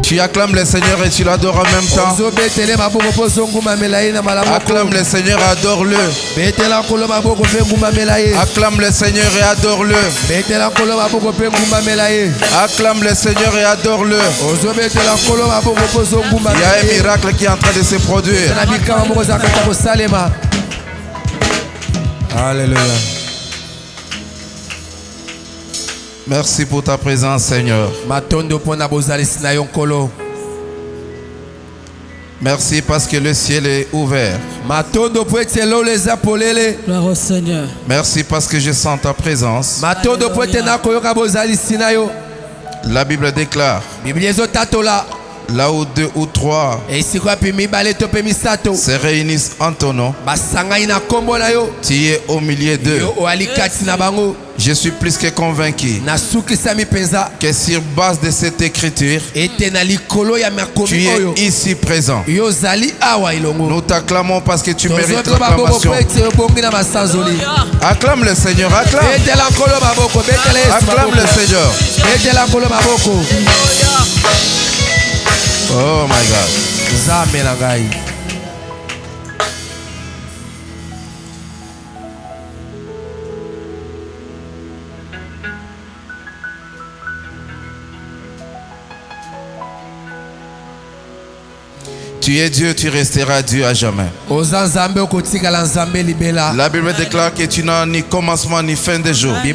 Tu acclames le Seigneur et tu l'adores en même temps. Acclame le Seigneur et adore-le. Acclame le Seigneur et adore-le. Acclame le Seigneur et adore-le. Il y a un miracle qui est en train de se produire. Alléluia. Merci pour ta présence, Seigneur. Merci parce que le ciel est ouvert. Gloire au Seigneur. Merci parce que je sens ta présence. La Bible déclare, là où 2 ou 3 se réunissent en ton nom, tu es au milieu d'eux. Je suis plus que convaincu que sur base de cette écriture, tu es ici présent. Nous t'acclamons parce que tu mérites l'acclamation. Acclame le Seigneur, acclame. Acclame le Seigneur. Oh my God. Tu es Dieu, tu resteras Dieu à jamais. La Bible déclare que tu n'as ni commencement ni fin de jour. Tu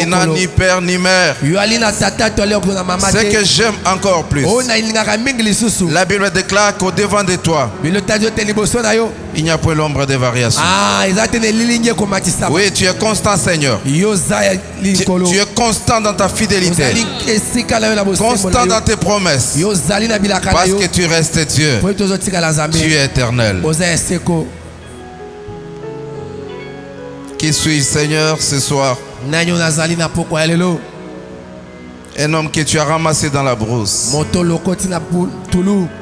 n'as ni père ni mère. Ce que j'aime encore plus, la Bible déclare qu'au devant de toi, il n'y a point l'ombre de variation. Oui, tu es constant, Seigneur. Tu es constant dans ta fidélité, constant dans tes promesses, parce que tu restes Dieu. Tu es éternel. Qui suis-je, Seigneur, ce soir? Un homme que tu as ramassé dans la brousse.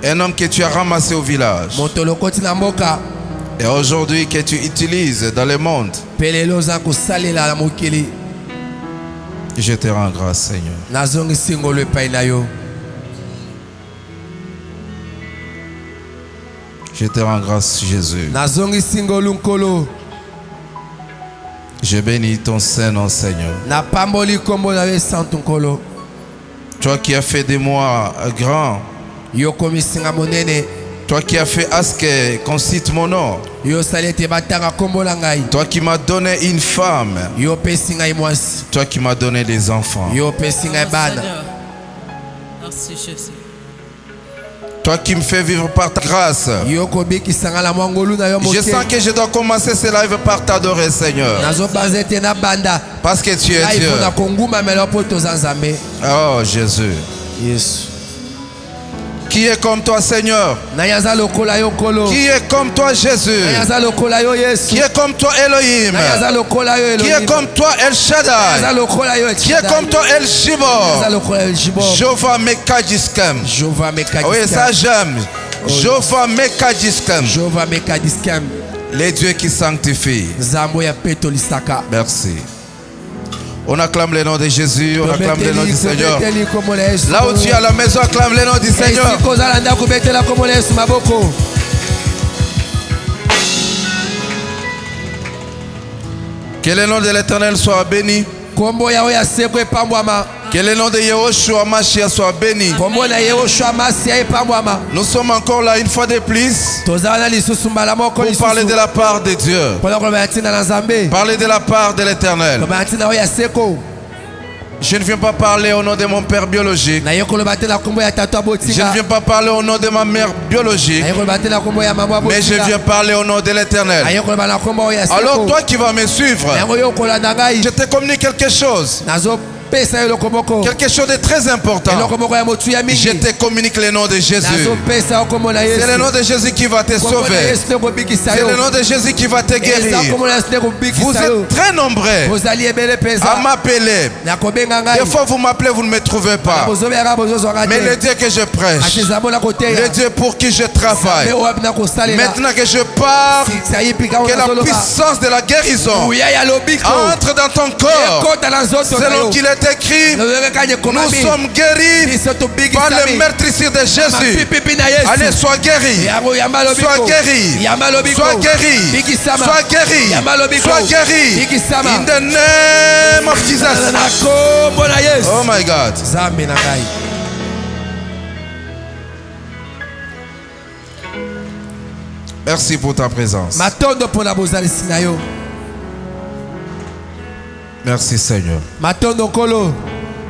Un homme que tu as ramassé au village. Et aujourd'hui que tu utilises dans le monde. Je te rends grâce, Seigneur. Je te rends grâce, Jésus. Je bénis ton Saint-Nom, Seigneur. Toi qui as fait de moi grand. Toi qui as fait à ce qu'on cite mon nom. Toi qui m'as donné une femme. Toi qui m'as donné des enfants. Merci Jésus. Toi qui me fais vivre par ta grâce. Je sens que je dois commencer ce live par t'adorer, Seigneur. Parce que tu es Dieu. Oh Jésus. Yes. Qui est comme toi, Seigneur? Qui est comme toi, Jésus? Qui est comme toi, Elohim? Qui est comme toi, El Shaddai? Qui est comme toi, El Shibor? Jova Mekadiskem. Oui, ça j'aime. Jova Mekadiskem. Les dieux qui sanctifient. Merci. On acclame le nom de Jésus, on acclame le nom du Seigneur. Là où tu es à la maison, acclame le nom du Seigneur. Que le nom de l'Éternel soit béni. Que le nom de Yehoshua Mashiach soit béni. Nous sommes encore là une fois de plus pour parler de la part de Dieu. Parler de la part de l'Éternel. Je ne viens pas parler au nom de mon père biologique. Je ne viens pas parler au nom de ma mère biologique. Mais je viens parler au nom de l'Éternel. Alors toi qui vas me suivre, je te communique quelque chose. Quelque chose de très important. Je te communique le nom de Jésus. C'est le nom de Jésus qui va te sauver. C'est le nom de Jésus qui va te guérir. Vous êtes très nombreux à m'appeler. Des fois vous m'appelez, vous ne me trouvez pas. Mais le Dieu que je prêche, le Dieu pour qui je travaille, maintenant que je pars, que la puissance de la guérison entre dans ton corps selon qu'il est est écrit, nous sommes guéris par le meurtrissure de Jésus. Allez, sois guéri. Sois guéri. Sois guéri. Sois guéri. Sois guéri. In the name of Jesus. Oh my God. Merci pour ta présence. Merci Seigneur.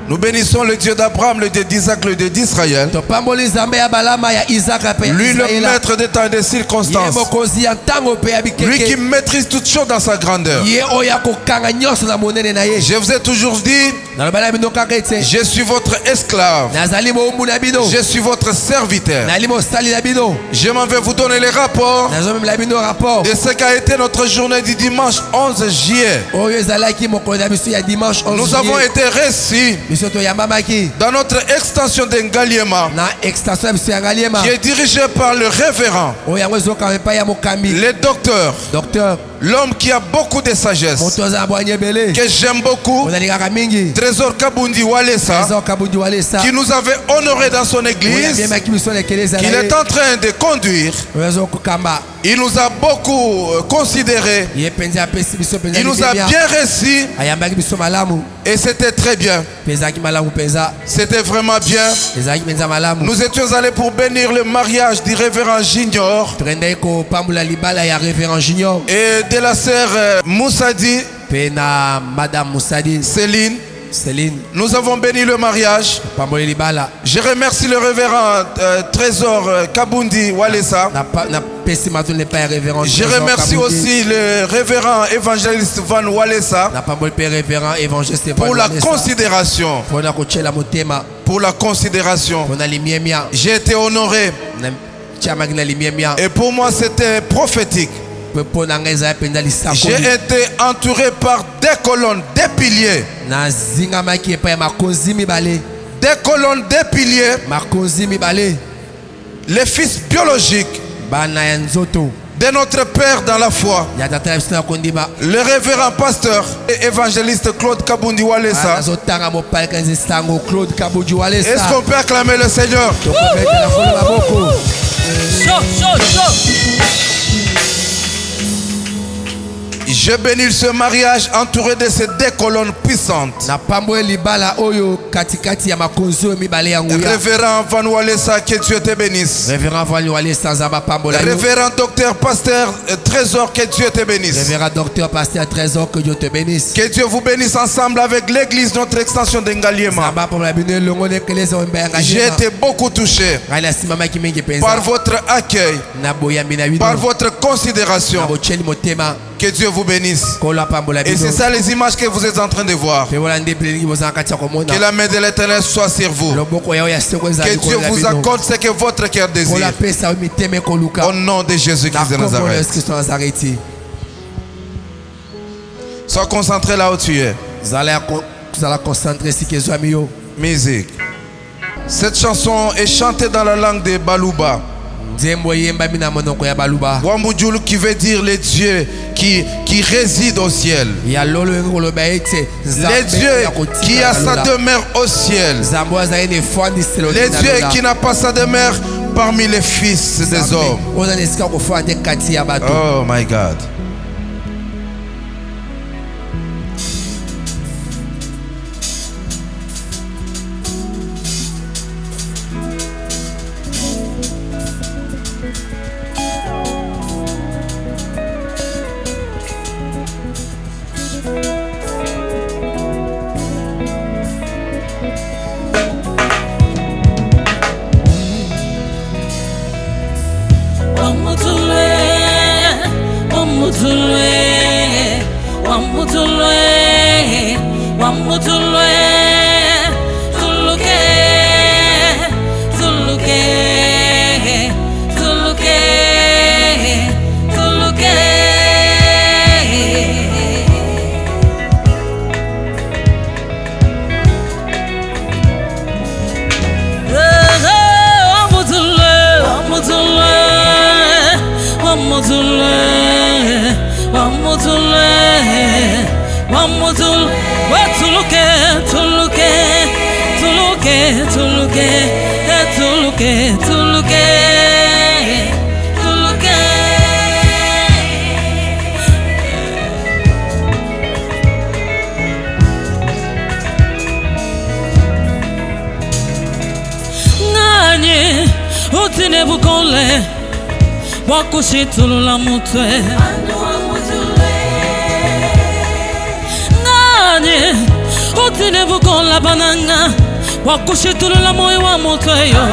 Nous bénissons le Dieu d'Abraham, le Dieu d'Isaac, le Dieu d'Israël. Lui le maître des temps et des circonstances. Lui qui maîtrise toutes choses dans sa grandeur. Je vous ai toujours dit, je suis votre esclave. Je suis votre serviteur. Je m'en vais vous donner les rapports de ce qu'a été notre journée du dimanche 11 juillet. Nous avons été reçus dans notre extension d'Engaliema, qui est dirigée par le révérend, le docteur, l'homme qui a beaucoup de sagesse, que j'aime beaucoup, Trésor Kabundi Walesa, qui nous avait honoré dans son église, qu'il est en train de conduire. Il nous a beaucoup considéré. Il nous a bien reçus. Et c'était très bien. C'était vraiment bien. Nous étions allés pour bénir le mariage du révérend Junior et de la sœur Moussadi, Céline. Nous avons béni le mariage. Je remercie le révérend Trésor Kabundi Walesa. Je remercie aussi le révérend évangéliste Van Walesa pour la considération. Pour la considération. J'ai été honoré. Et pour moi c'était prophétique. J'ai été entouré par des colonnes, des piliers. Des colonnes, des piliers. Les fils biologiques de notre Père dans la foi, le révérend pasteur et évangéliste Claude Kabundi Walesa. Est-ce qu'on peut acclamer le Seigneur? Je bénis ce mariage entouré de ces deux colonnes puissantes. Révérend Van Walesa, que Dieu te bénisse. Révérend docteur pasteur Trésor, que Dieu te bénisse. Révérend docteur pasteur Trésor, que Dieu te bénisse. Que Dieu vous bénisse ensemble avec l'église, notre extension d'Engaliema. J'ai été beaucoup touché par votre accueil, par votre considération. Que Dieu vous bénisse. Et c'est ça les images que vous êtes en train de voir. Que la main de l'Éternel soit sur vous. Que Dieu vous accorde ce que votre cœur désire. Au nom de Jésus-Christ de Nazareth. Sois concentré là où tu es. Musique. Cette chanson est chantée dans la langue de Baluba. Wambujulu qui veut dire les dieux qui résident au ciel. Les dieux qui a sa demeure au ciel. Les dieux qui n'a pas sa demeure parmi les fils des hommes. Oh my God. Ngani utine bukole wakushitulula mutwe Ngani utine bukola bananga wakushitulula moyo wa mutwe yo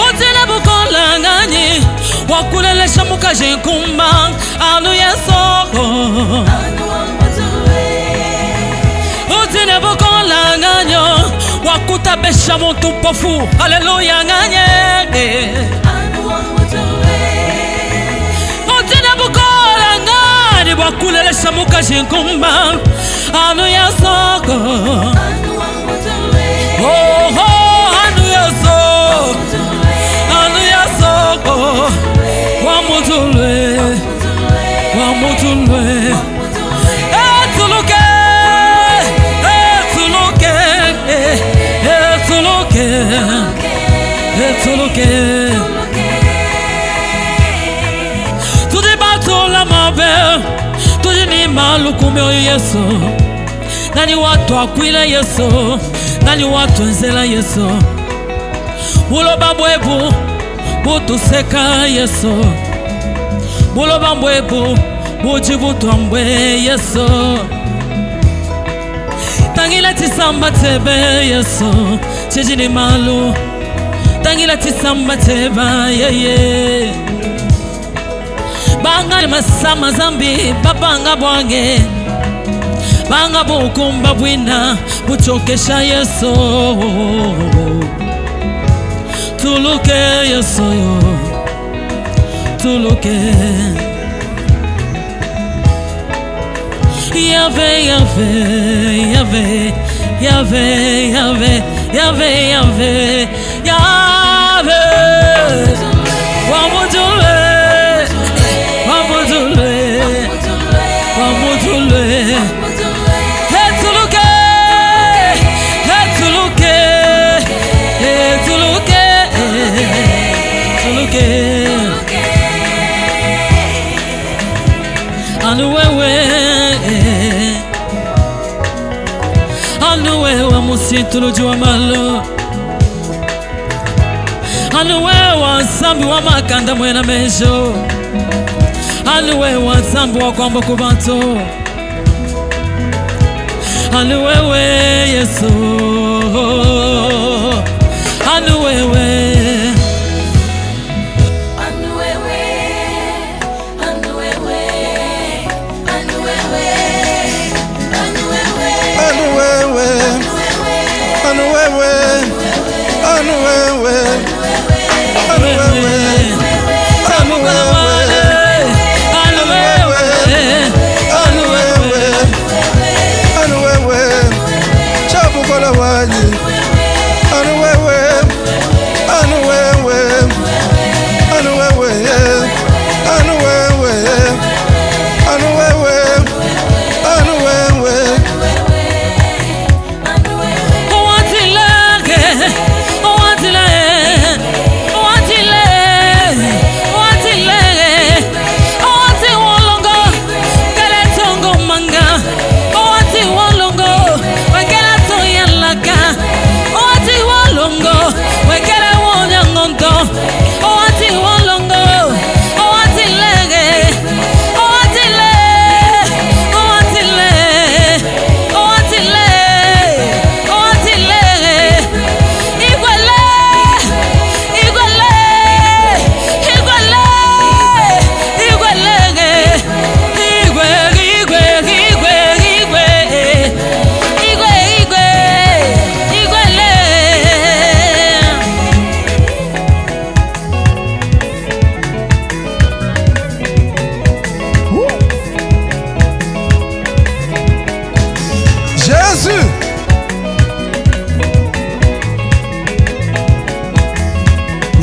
Utine bukola ngani wakulelesha mukaje kumba anu yesoko Utine bukola nganyo wakutabesha muntu pofu haleluya nganye Utine bukola ngani wakulelesha mukaje kumba anu yesoko Oh anu yesoko anu yesoko wamutulwe wamutulwe etuluke etuluke etuluke etuluke tudi batola mabe tudi ni malukume Yesu nani watu akwila Yesu nani watu nzela Yesu buloba bwebu butuseka Yesu buloba bwebu bujibutwambwe Yesu tangila tisamba tebe Yesu chijini malu tangila tisamba teba yeye banga masama zambi babanga bwange banga bukumba bwina buchokesha Yesu tuluke Yesu yo tuluke Yahweh Yahweh Yahweh Yahweh Yahweh Yahweh Yahweh Yahweh wamutulwe wamutulwe wamutulwe etuluke etuluke etuluke etuluke anu wewe anu wewe musituluju wa malo anu wewe nsambi wa makanda mwena mejo anu wewe nsambi wa kwamba kubanto anu wewe Yesu anu wewe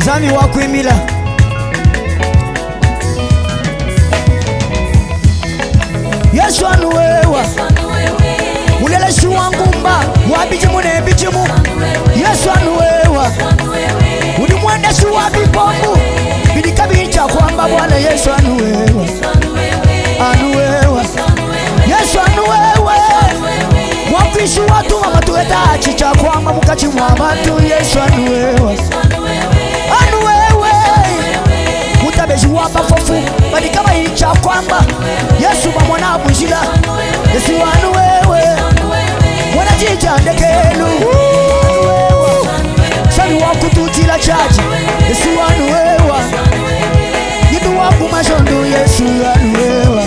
Zami wakwimila Yesu anuwewa Mulele shuwa ngumba Wabi Amatueta chicha kwamba mukachi mwamatu Yesu anuwewa Anuwewe Mutabeji wamba fofu Badi kama icha kwamba Yesu bamwana bujila Yesu anuwewe Mwana chicha ndekelu Sani wakututila chaji Yesu anuwewa Yidu waku majondu Yesu anuwewa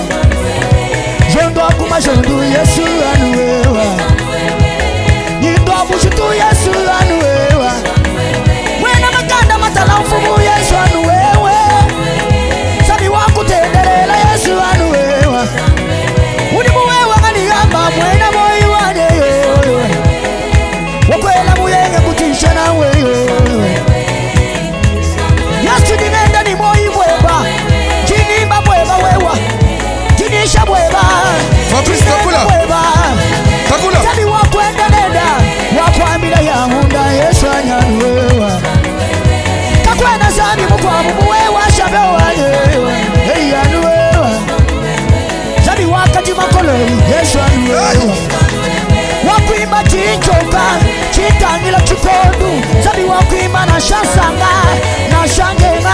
Jondo waku majondu Yesu anuwewa Yidu waku chutu Yesu anuwewa Mwena makanda matala mfumu Yesu anuwewe Sani waku tenderela Yesu anuwewa Unimuwewa kaniyamba mwena moyi waneyo Wakwela muyenge kutisha na weyo Yesu dinenda ni moyi bweba Jinimba bweba wewa Jinisha bweba Fabrice Takula Takula Sabi wakwenda nenda Wakwambila ya hunda Yesu anyanuwewa Kakwenda sabi mukwamu muwewa Shabe wanyewa Hey anuwewa Sabi wakati makoloi Yesu anuwewa Wakwima chichoka Chitangila chukondu Sabi wakwima na shansanga Na shangenga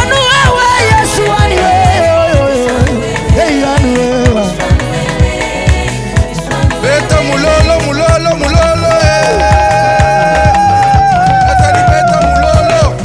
Anuwewe Yesu anuwewa Hey anuwewa Beta mulolo mulolo mulolo Atani beta mulolo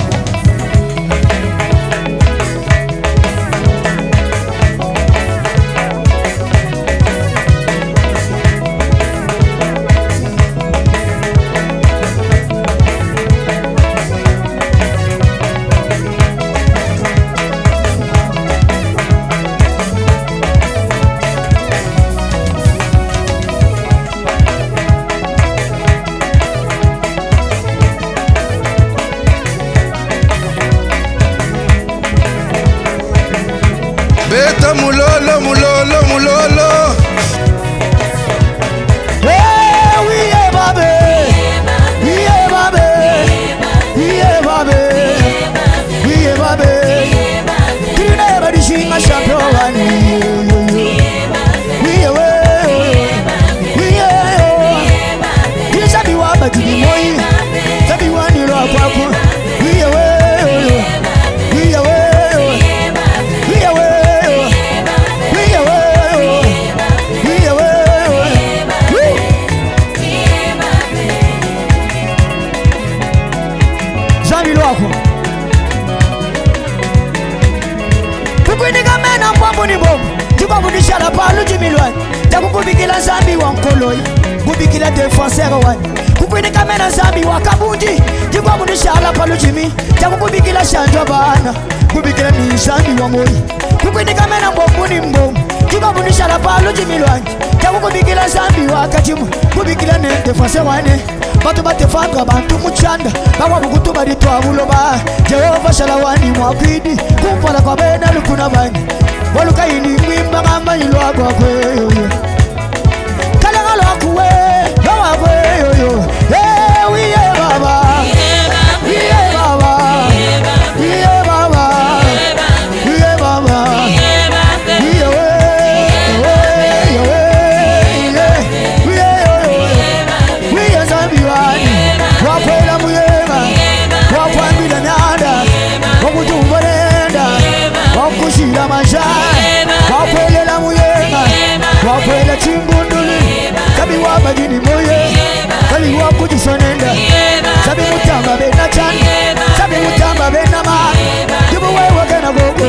Beta mulolo mulolo mulolo Wiye babe Wiye babe Wiye babe Wiye babe Kine badishinga shampio wani Wiye we Wiye Kine sabi waba jini moyi Sabi wani lo akwaku Wiye we Wiye we Wiye we Wiye we Wiye we Zambi lwako Kukwindika mena mpambu ni bomu Chukwa kudishala palu jimilwani Takukubikila zambi wa mkoloi Kubikila defenseur wani Kukwindika mena zambi wa kabundi Chukwa kudishala palu jimi Takukubikila shanjwa bana Kubikila ni zambi wa moi Kukwindika mena mpambu ni mbomu Chukwa kudishala palu jimilwani Takukubikila zambi wa kajimu Kubikila ni defenseur wani Batu batefandwa bantu muchanda Bakwa bukutu baritu abuloba Jehova shalawani mwakwidi Kumpala kwa bena lukuna bani Waluka ini mwimba kama ilo agwa kweyo Kalanga lwakuwe Lawa kweyo Wiye baba Wiye baba Wiye baba Wiye baba Wiye we Wiye zambi wani Wakwela muyema Wakwambila nanda Wakutumba nenda Wakushila manjani Wakwelela muyema Wakwela chingunduli Sabi wabajini moye Sabi wakujisonenda Sabi mutamba bena chani Sabi mutamba bena mani Jibu wewe kena gogo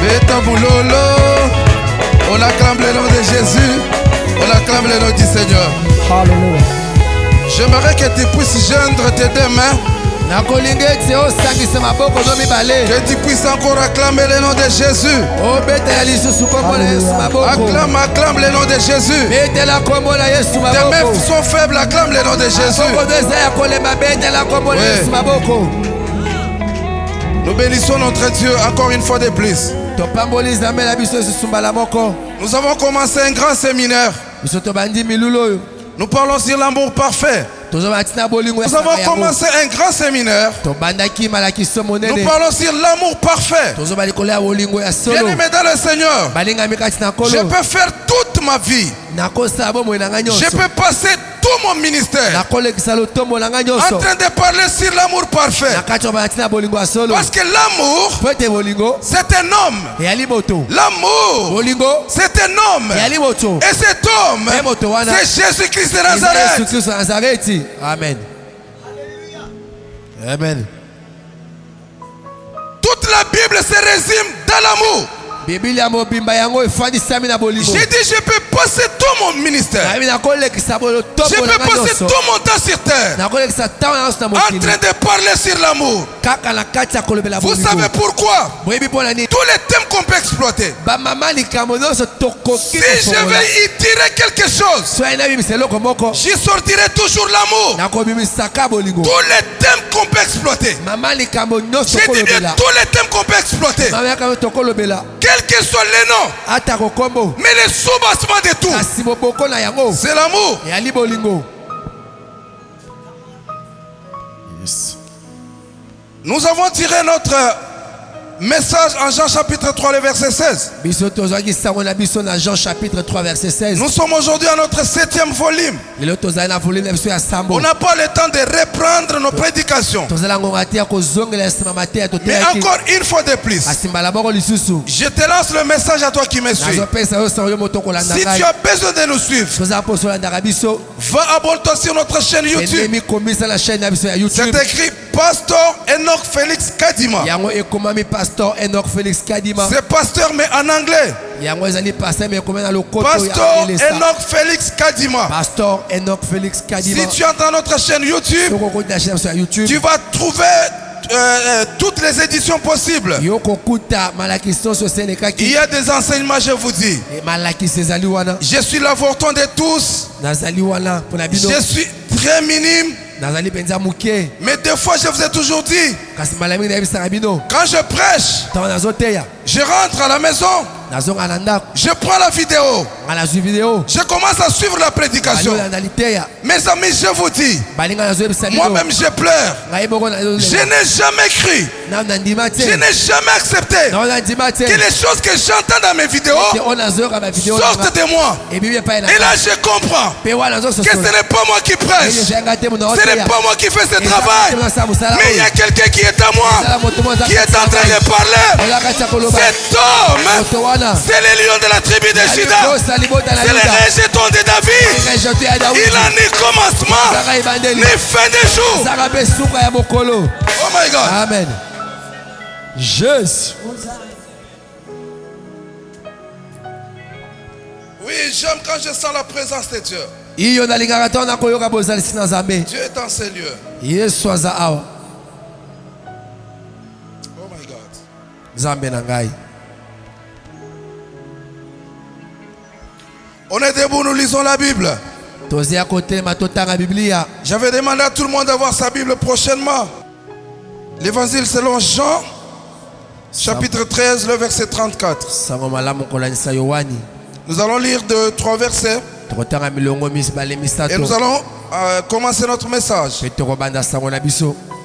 Beta mulolo On acclame le nom de Jésus On acclame le nom du Seigneur Hallelujah. J'aimerais que tu puisses joindre tes deux mains Que tu puisses encore acclamer le nom de Jésus. Acclame, acclame le nom de Jésus. Tes mains sont faibles, acclame le nom de Jésus. Oui. Nous bénissons notre Dieu encore une fois de plus. Nous avons commencé un grand séminaire. Nous parlons sur l'amour parfait. Nous avons commencé un grand séminaire. Nous parlons sur l'amour parfait. Bien-aimé dans le Seigneur, je peux faire toute ma vie. Je peux passer tout mon ministère en train de parler sur l'amour parfait. Parce que l'amour, c'est un homme. L'amour, c'est un homme. Et cet homme, c'est Jésus-Christ de Nazareth. Amen. Amen. Toute la Bible se résume dans l'amour. J'ai dit, je peux passer tout mon ministère. Je peux passer tout mon temps sur terre en train de parler sur l'amour. Vous savez pourquoi? Tous les thèmes qu'on peut exploiter. Si je vais y tirer quelque chose, j'y sortirai toujours l'amour. Tous les thèmes qu'on peut exploiter. J'ai dit bien tous les thèmes qu'on peut exploiter. Quel que soit les noms, mais le soubassement de tout, c'est l'amour. Nous avons tiré notre message en Jean chapitre 3, le verset 16. Nous sommes aujourd'hui à notre 7e volume. On n'a pas le temps de reprendre nos prédications. Mais encore une fois de plus, je te lance le message à toi qui me suis. Si tu as besoin de nous suivre, va abonne-toi sur notre chaîne YouTube. C'est écrit Pasteur Enoch Félix Kadima. C'est pasteur mais en anglais. Pasteur Enoch Félix Kadima. Si tu entends notre chaîne YouTube, tu vas trouver toutes les éditions possibles. Il y a des enseignements, je vous dis. Je suis l'avorton de tous. Je suis très minime. Mais des fois je vous ai toujours dit, quand je prêche, je rentre à la maison, je prends la vidéo, je commence à suivre la prédication. Mes amis, je vous dis, moi-même je pleure. Je n'ai jamais cru, je n'ai jamais accepté que les choses que j'entends dans mes vidéos sortent de moi. Et là je comprends que ce n'est pas moi qui prêche, ce n'est pas moi qui fais ce travail, mais il y a quelqu'un qui est à moi, qui est en train de parler. Cet homme, c'est le lion de la tribu de Juda, c'est le rejeton de David. Il a ni commencement ni fin de jour. Oh my God. Amen. Jésus. Oui, j'aime quand je sens la présence de Dieu. Dieu est en ces lieux. Oh my God. On est debout, nous lisons la Bible. J'avais demandé à tout le monde d'avoir sa Bible prochainement. L'évangile selon Jean, chapitre 13, le verset 34. Nous allons lire 3 versets. Et nous allons commencer notre message.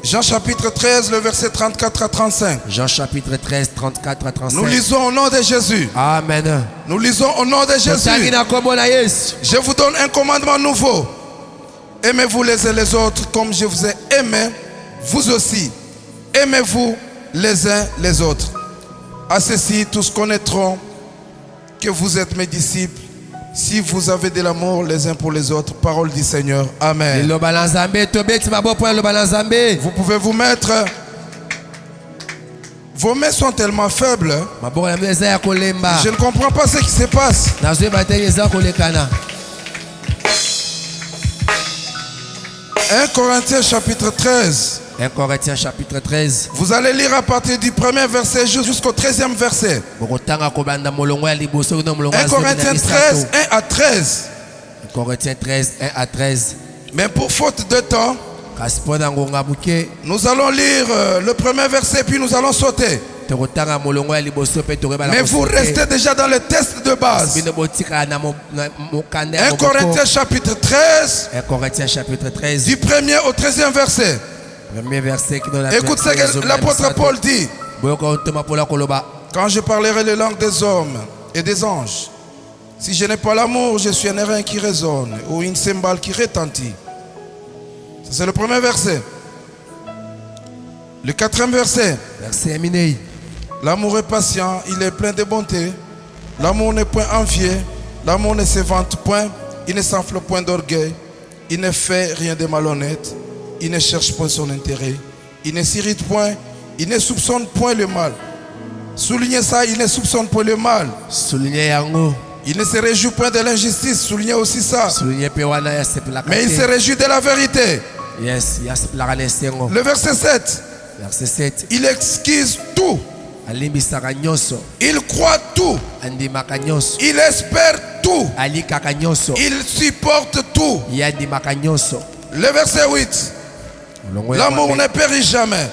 Jean chapitre 13, le verset 34 à 35. Jean chapitre 13, 34 à 35. Nous lisons au nom de Jésus. Amen. Nous lisons au nom de Jésus. Je vous donne un commandement nouveau. Aimez-vous les uns les autres comme je vous ai aimé. Vous aussi, aimez-vous les uns les autres. À ceci, tous connaîtront que vous êtes mes disciples, si vous avez de l'amour les uns pour les autres. Parole du Seigneur. Amen. Vous pouvez vous mettre. Vos mains sont tellement faibles. Je ne comprends pas ce qui se passe. 1 Corinthiens chapitre 13. 1 Corinthiens chapitre 13. Vous allez lire à partir du premier verset jusqu'au 13e verset. 1 Corinthiens 13, 1 à 13. 1 Corinthiens 13, 1 à 13. Mais pour faute de temps, nous allons lire le premier verset puis nous allons sauter. Mais vous restez déjà dans le test de base. 1 Corinthiens chapitre 13. 1 Corinthiens chapitre 13. Du 1er au 13e verset. Écoute ce que l'apôtre Paul dit. Quand je parlerai les langues des hommes et des anges, si je n'ai pas l'amour, je suis un airain qui résonne ou une cymbale qui retentit. C'est le premier verset. Le 4e verset. L'amour est patient, il est plein de bonté. L'amour n'est point envié. L'amour ne se vante point. Il ne s'enfle point d'orgueil. Il ne fait rien de malhonnête. Il ne cherche point son intérêt. Il ne s'irrite point. Il ne soupçonne point le mal. Soulignez ça, il ne soupçonne point le mal. Il ne se réjouit point de l'injustice. Soulignez aussi ça. Mais il se réjouit de la vérité. Le verset 7. Il excuse tout. Il croit tout. Il espère tout. Il supporte tout. Le verset 8. L'amour ne périt jamais.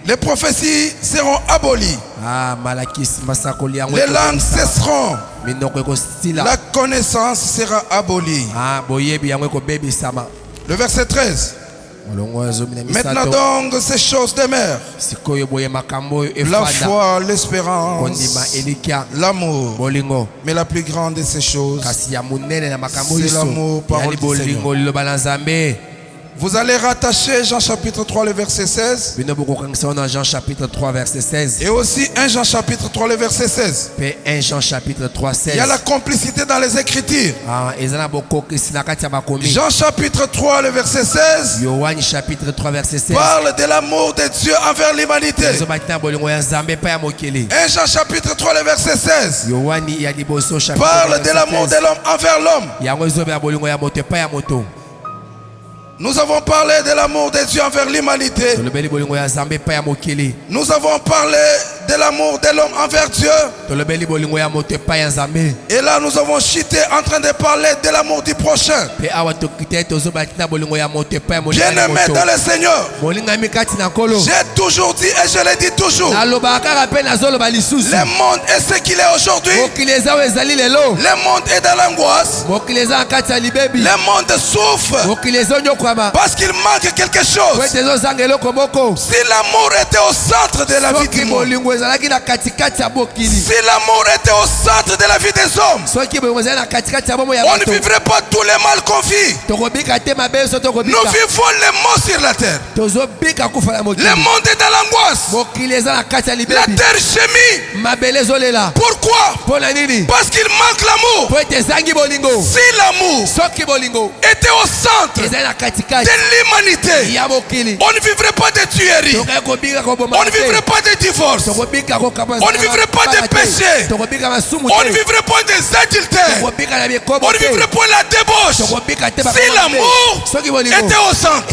Les prophéties seront abolies. Les langues cesseront. La connaissance sera abolie. Le verset 13. Maintenant donc ces choses demeurent. La foi, l'espérance, l'amour. Mais la plus grande de ces choses, c'est l'amour, parole du Seigneur. Vous allez rattacher Jean chapitre 3 le verset 16. Jean chapitre 3 verset 16. Et aussi 1 Jean chapitre 3 le verset 16. 1 Jean chapitre 3 16. Il y a la complicité dans les Écritures. Jean chapitre 3 le verset 16. Yoann chapitre 3 verset 16. Parle de l'amour de Dieu envers l'humanité. 1 Jean chapitre 3 le verset 16. Parle de l'amour de l'homme envers l'homme. Nous avons parlé de l'amour de Dieu envers l'humanité. Nous avons parlé de l'amour de l'homme envers Dieu. Et là nous avons chuté en train de parler de l'amour du prochain. Bien-aimé dans le Seigneur, j'ai toujours dit et je le dis toujours, le monde est ce qu'il est aujourd'hui. Le monde est dans l'angoisse. Le monde souffre parce qu'il manque quelque chose. Si l'amour était au centre de la vie du monde, si l'amour était au centre de la vie des hommes, on ne vivrait pas tous les mal qu'on vit. Nous vivons les mots sur la terre. Le monde est dans l'angoisse. La terre gémit. Pourquoi? Parce qu'il manque l'amour. Si l'amour était au centre de l'humanité, on ne vivrait pas de tuerie, on ne vivrait pas de divorce, on ne vivrait pas de péché, on ne vivrait pas des adultères, on ne vivrait pas la débauche. Si l'amour était au centre.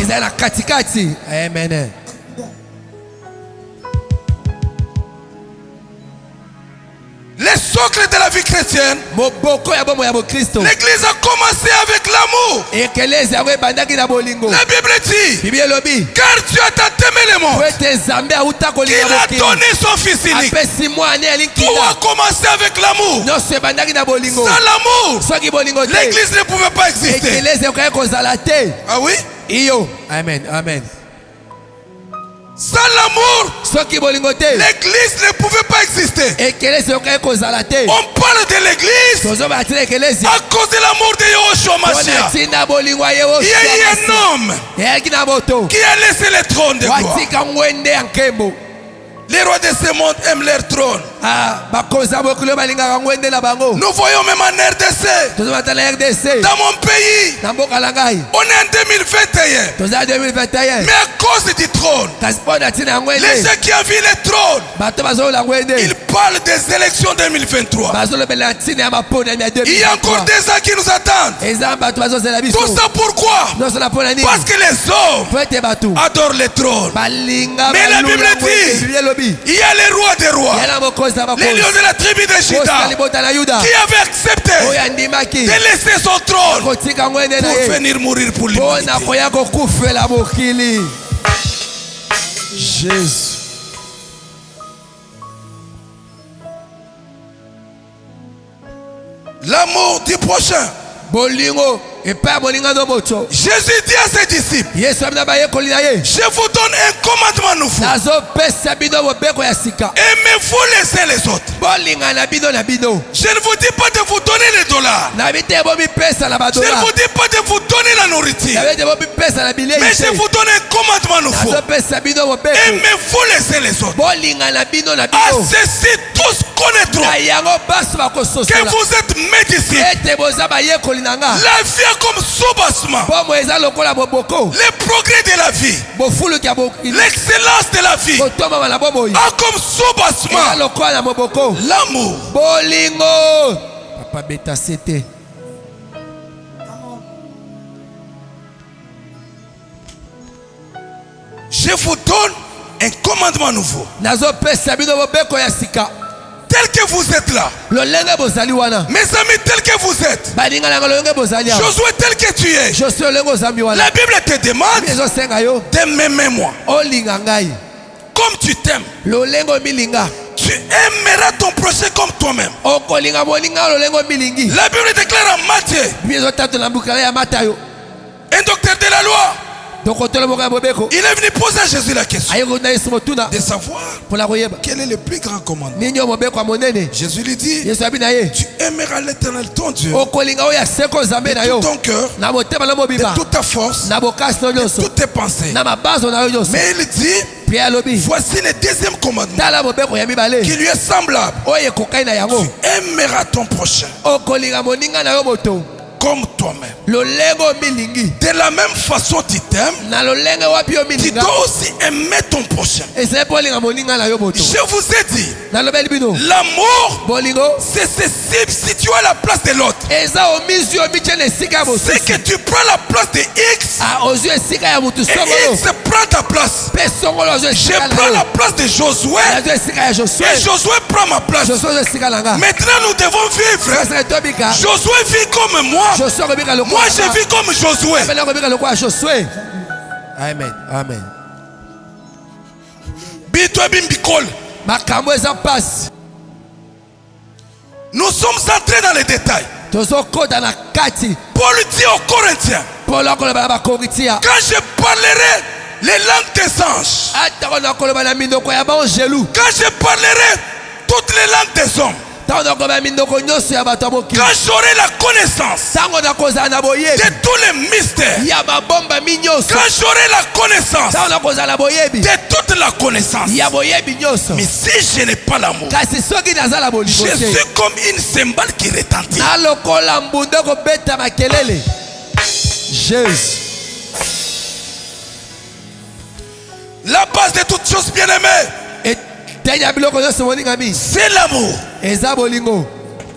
Amen. Les socles de la vie chrétienne, l'église a commencé avec l'amour. La Bible dit, car Dieu a tant aimé le monde qu'il a donné son fils unique. Tout a commencé avec l'amour. Sans l'amour, l'église ne pouvait pas exister. Ah oui? Amen. Amen. Sans l'amour, l'église ne pouvait pas exister. On parle de l'église à cause de l'amour de Yahushua Mashiach. Il y a eu un homme qui a laissé le trône de gloire. Les rois de ce monde aiment leur trône. Nous voyons même en RDC. Dans mon pays, on est en 2021. Mais à cause du trône, les gens qui ont vu le trône, ils parlent des élections 2023. Il y a encore des gens qui nous attendent. Tout ça pourquoi? Parce que les hommes adorent le trône. Mais la Bible dit, il y a les rois des rois, les lions de la tribu de Juda, qui avaient accepté de laisser son trône pour venir mourir pour l'humanité. Jésus. L'amour du prochain. Bolingo. Et pas bolinga no moto. Jésus dit à ses disciples, Yesu amina ba yekoli na ye. je vous donne un commandement nouveau. Nazo pesa bino mobeko ya sika. Aimez-vous les uns les autres. Bolinga na bino na bino. Je ne vous dis pas de vous donner les dollars. Na bite bo mi pesa na Je badola. ne vous dis pas de vous donner la nourriture. Na bite bo mi pesa na bilei. Mais je vous donne un commandement nouveau. Nazo pesa bino mobeko. Aimez-vous les uns les autres. Bolinga na bino na À bino. ceci tous connaîtront Na yango baso bakososola. que vous êtes mes disciples. Ete boza ba yekoli na nga. La vie est comme soubassement. Bomo eza lokola boboko. Le progrès de la vie, Bofulu kya bokili. l'excellence de la vie Kotoma na bomo yi. a comme soubassement Eza lokola na moboko. l'amour. Bolingo. Papa beta sete. Je vous donne un commandement nouveau. Nazo pesa bino mobeko ya sika. Tel que vous êtes là, Lolenge bozali wana. mes amis, tel que vous êtes, Baninga na lolenge bozali. Josué tel que tu es, Josué lengo zambi wana. la Bible te demande Ezo senga yo. de m'aimer moi. Olinga ngai. Comme tu t'aimes, Lolengo milinga. tu aimeras ton prochain comme toi-même. Okolinga moninga lolengo milingi. La Bible déclare en Matthieu, Bizo tatu na bukala ya matayo. un docteur de la loi, Dokotolo moka bobeko. il est venu poser à Jésus la question Ayoko na Yesu motuna. de savoir Pona koyeba. quel est le plus grand commandement. Ninyo mobeko amonene. Jésus lui dit, Yesu abina ye. tu aimeras l'Éternel ton Dieu Okolinga oya seko zambe na de yo. tout ton cœur, Na motema na de mobiba. toute ta force, Na bokasi no de nyonso. toutes tes pensées. Na mabazo na yo nyonso. Mais il dit, Pierre lobi. voici le deuxième commandement Tala mobeko ya mibale. qui lui est semblable. Oye kokai na yango. Tu aimeras ton prochain Okolinga moninga na yo moto. comme toi-même. Lolengo milingi. De la même façon tu t'aimes, Na lolenge wapi yo tu milinga. dois aussi aimer ton prochain. Ese polinga moninga na yo moto. Je vous ai dit, Na lobeli bino. l'amour, Bolingo. c'est ceci si tu as la place de l'autre. Eza omizi yo michele sika ya C'est mosusu. que tu prends la place de X Ah, ozwi esika ya mutu et songolo. X prend ta place. Pe songolo ozwi Je esika na prends yo. la place de Josué Nazwi esika ya Josué. et Josué prend ma place. Josué ozwi esika na nga. Maintenant nous devons vivre. Sasa tobika. Josué vit comme moi. Josué kobika lokola. Moi je vis comme Josué. Bana kobika lokola Josué. Amen. Amen. Bito bimbikol. Makambo eza mpasi. Nous sommes entrés dans les détails. Tozokoda na kati. Paul dit aux Corinthiens, Paul akoloba na bakorintia. quand je parlerai les langues des anges, Atako na koloba na minoko ya baangelou. quand je parlerai toutes les langues des hommes, Tango na koloba minoko nyonso ya bato ya mokili. quand j'aurai la connaissance Tango na kozala na boyebi. de tous les mystères, Ya babomba minyoso. quand j'aurai la connaissance Tango na kozala na boyebi. de toute la connaissance, Ya boyebi nyonso. mais si je n'ai pas l'amour, Kasi soki naza na bolingo je te. suis comme une cymbale qui retentit. Nalokola mbunda kobeta makelele. Jésus. La base de toutes choses bien-aimées, Etenya biloko nyonso moningami. c'est l'amour. Eza bolingo.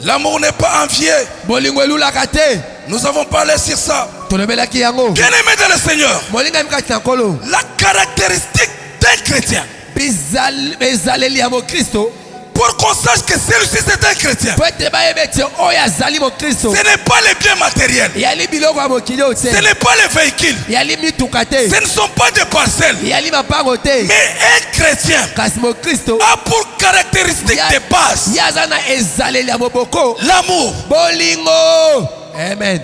L'amour n'est pas envié. Bolingo elulaka te. Nous avons parlé sur ça. Tolobelaki yango. Bien-aimé dans le Seigneur, Molingami kati na nkolo. la caractéristique d'un chrétien, Bezaleli ya mokristo. pour qu'on sache que celui-ci c'est un chrétien, Po ete bayeba ete oyo azali mokristo. ce n'est pas les biens matériels, Yali biloko ya mokili oyo ce te. n'est pas les véhicules, Yali mituka te. ce ne sont pas des parcelles. Yali mapango te. Mais un chrétien Kasi mokristo. a pour caractéristique de base Yaza na ezaleli ya moboko. l'amour. Bolingo. Amen.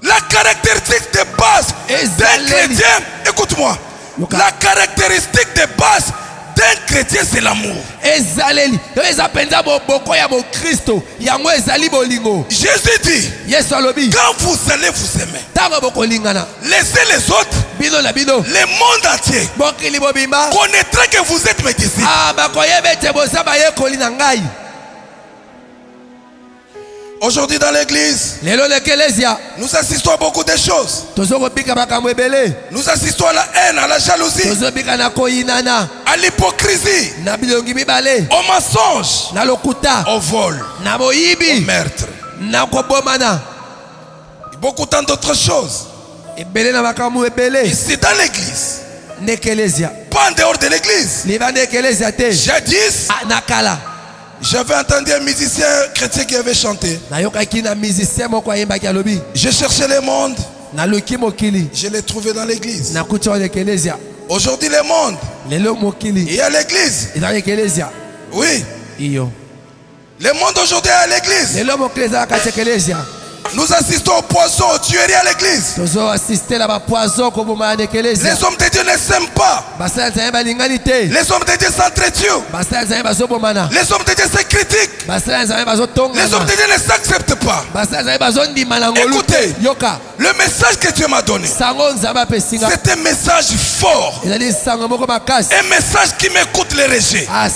La caractéristique de base d'un chrétien, écoute-moi, la caractéristique de base d'un chrétien c'est l'amour. Ezaleli. Yo eza penza moboko ya mokristo. Yango ezali bolingo. Jésus dit, Yesu alobi. quand vous allez vous aimer, Tango bokolingana. laissez les autres, Bino na bino. le monde entier Mokili mobimba. connaîtra que vous êtes mes disciples. Ah, bakoyeba ete boza bayekoli na ngai. Aujourd'hui dans l'église, Lelo na ekelesia. nous assistons à beaucoup de choses. Tozokobika makambo ebele. Nous assistons à la haine, à la jalousie, Tozobika na koyinana. à l'hypocrisie, Na bilongi mibale. au mensonge, Na lokuta. au vol, Na au boyibi. meurtre. Na kobomana. Et beaucoup tant d'autres choses. Ebele na makambo ebele. Ici dans l'église, Na ekelesia. pas en dehors de l'église. Liba na ekelesia te. Jadis, Ah, na kala. j'avais entendu un musicien chrétien qui avait chanté. Nayokaki na musicien moko ayembaki alobi. Je cherchais le monde, Naluki mokili. je l'ai trouvé dans l'église. Nakuti wa ekelesia. Aujourd'hui le monde, Lelo il mokili. y a l'église. Eza ekelesia. Oui, Iyo. Le monde aujourd'hui est à l'église. Nous assistons aux poissons, aux tueries à l'église. Les hommes de Dieu ne s'aiment pas. Les hommes de Dieu s'entretuent. Les hommes de Dieu se critiquent. Les hommes de Dieu ne s'acceptent pas. Écoutez, le message que Dieu m'a donné, c'est un message fort. Un message qui m'écoute les rejets. Un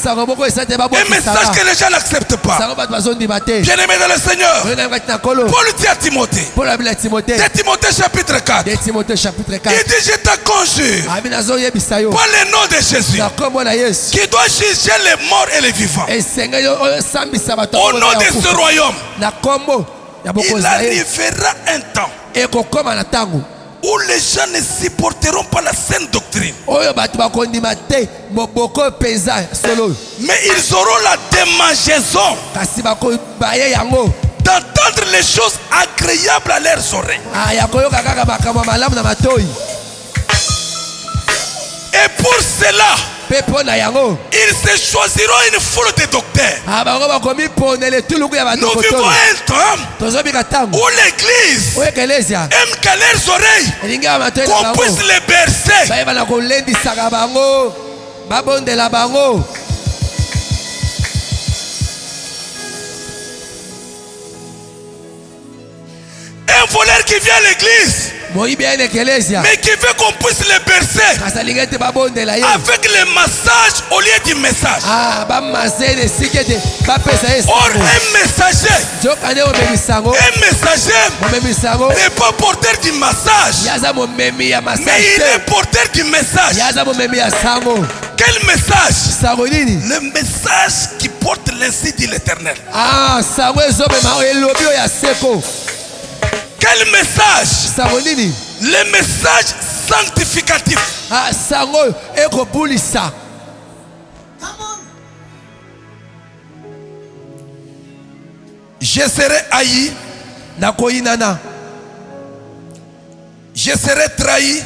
message que les gens n'acceptent pas. Bien-aimé dans le Seigneur, Paul dit à Timothée, 2 Timothée chapitre 4, il dit je te conjure par le nom de Jésus qui doit juger les morts et les vivants au nom de ce royaume. Il arrivera un temps où les gens ne supporteront pas la saine doctrine, mais ils auront la démangeaison d'entendre les choses agréables à leurs oreilles. Et pour cela, ils se choisiront une foule de docteurs. Nous vivons un temps où l'église aime qu'à leurs oreilles qu'on puisse les bercer. Un voleur qui vient à l'église, mais qui veut qu'on puisse les bercer avec le massage au lieu du message. Or, un messager n'est pas porteur du massage, mais il est porteur du message. Quel message? Le message qui porte l'ainsi dit l'Éternel. Quel message? Le message sanctificatif. Je serai haï. Je serai trahi.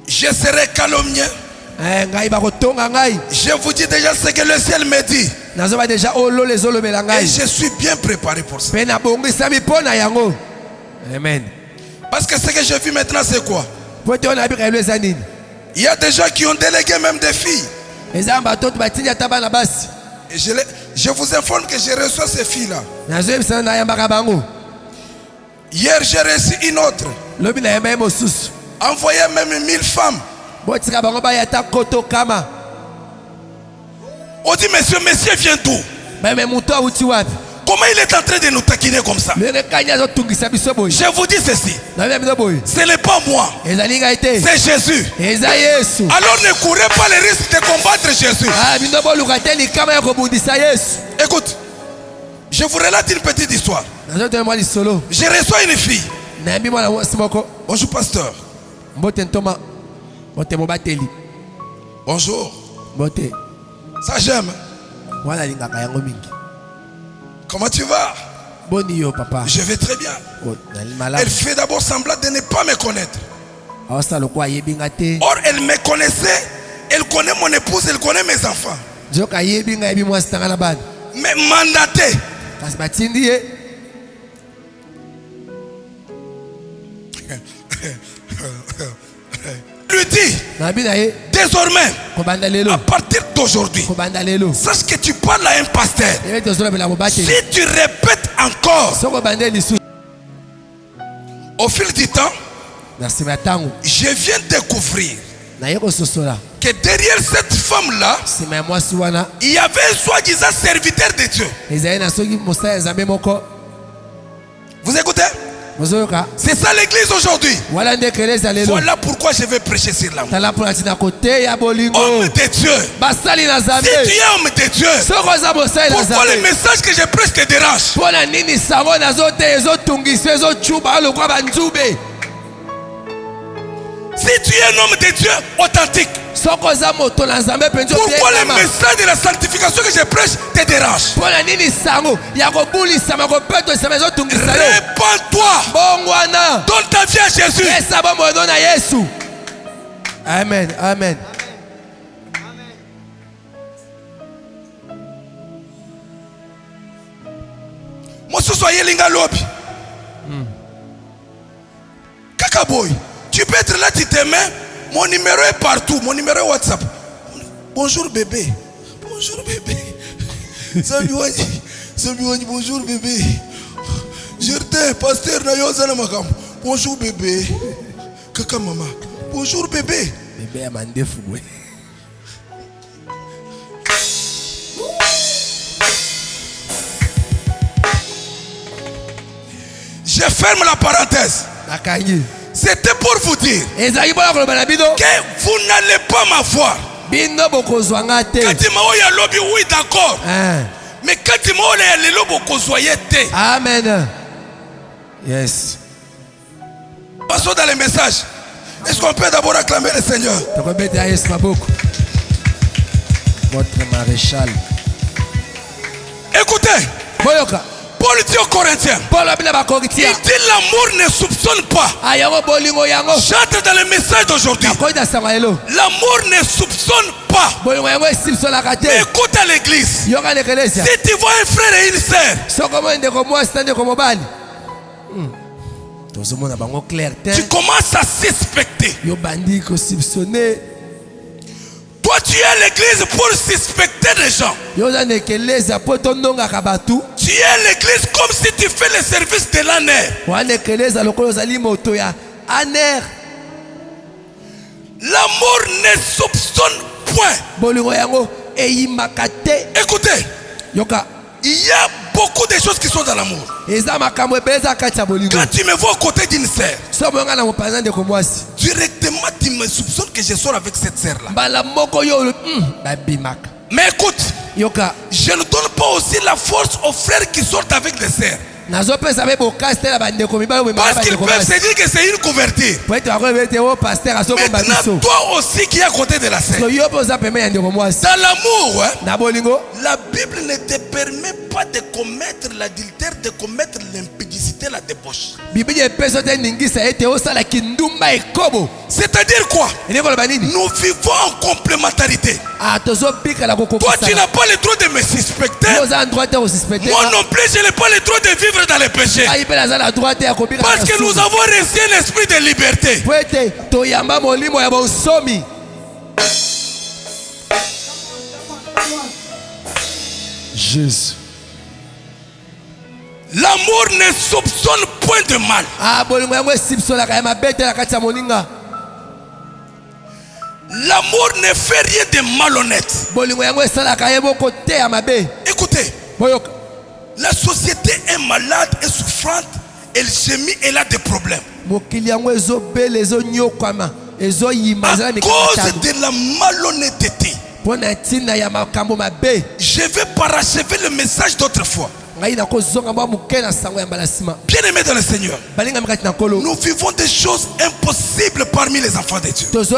Je serai calomnié. Je vous dis déjà ce que le ciel me dit. Et je suis bien préparé pour ça. Amen. Parce que ce que je vis maintenant, c'est quoi? Il y a des gens qui ont délégué même des filles. Et je vous informe que je reçois ces filles-là. Hier, j'ai reçu une autre. Envoyé même 1000 femmes. On dit, monsieur vient d'où? Comment il est en train de nous taquiner comme ça? Je vous dis ceci, ce n'est pas moi, c'est Jésus. Alors ne courez pas le risque de combattre Jésus. Écoute, je vous relate une petite histoire. Je reçois une fille. Bonjour pasteur. Bonjour. Ça j'aime. Comment tu vas? Je vais très bien. Elle fait d'abord semblant de ne pas me connaître. Or elle me connaissait. Elle connaît mon épouse, elle connaît mes enfants. Mais mandaté. Lui dit, désormais, à partir d'aujourd'hui, sache que tu parles à un pasteur. Si tu répètes encore, au fil du temps, je viens découvrir que derrière cette femme-là, il y avait un soi-disant serviteur de Dieu. Vous écoutez? C'est ça l'église aujourd'hui. Voilà pourquoi je vais prêcher sur l'amour. Homme de Dieu. Si tu es homme de Dieu, pourquoi le message que je prêche te dérange? Si tu es un homme de Dieu authentique, pourquoi le message de la sanctification que je prêche te dérange? Répands-toi. Donne ta vie à Jésus. Amen. Amen. Mosusu yelinga lobi. Kaka boy, tu peux être là, tu te mets, mon numéro est partout, mon numéro est WhatsApp. Bonjour bébé. Bonjour bébé. Sabiwani, bonjour bébé. Je t'aime, pasteur Nayoza Namakam. Bonjour bébé. Kaka maman. Bonjour bébé. Bébé a mandé foué. Je ferme la parenthèse. C'était pour vous dire que vous n'allez pas m'avoir. Quand tu m'as lobby, oui d'accord. Mais quand tu m'as dit lobby, amen. Yes. Passons dans les messages. Est-ce qu'on peut d'abord acclamer le Seigneur? Votre maréchal. Écoutez. Paul dit aux Corinthiens, il dit l'amour ne soupçonne pas. J'entre dans le message d'aujourd'hui. L'amour ne soupçonne pas. Mais écoute à l'église. Si tu vois un frère et une sœur, tu commences à suspecter. Toi tu es à l'église pour suspecter les gens. Tu es à l'église comme si tu fais le service de l'honneur. L'amour ne soupçonne point. Écoutez, il y a beaucoup de choses qui sont dans l'amour. Quand tu me vois aux côtés d'une sœur, directement tu me soupçonnes que je sors avec cette sœur-là. Mais écoute, je ne donne pas aussi la force aux frères qui sortent avec des sœurs. Parce qu'ils peuvent se dire que c'est une couverture. Maintenant, toi aussi qui es à côté de la sœur. Dans l'amour, la Bible ne te permet pas de commettre l'adultère, de commettre l'impudicité, la débauche. C'est-à-dire quoi? Nous vivons en complémentarité. Toi tu n'as pas le droit de me suspecter. Moi non plus je n'ai pas le droit de vivre dans le péché. Parce que nous avons reçu un esprit de liberté. Jésus. L'amour ne soupçonne point de mal. L'amour ne fait rien de malhonnête. Écoutez, la société est malade et souffrante. Elle gémit, elle a des problèmes. À cause de la malhonnêteté. Je vais parachever le message d'autrefois. Bien aimé dans le Seigneur, nous vivons des choses impossibles parmi les enfants de Dieu. Les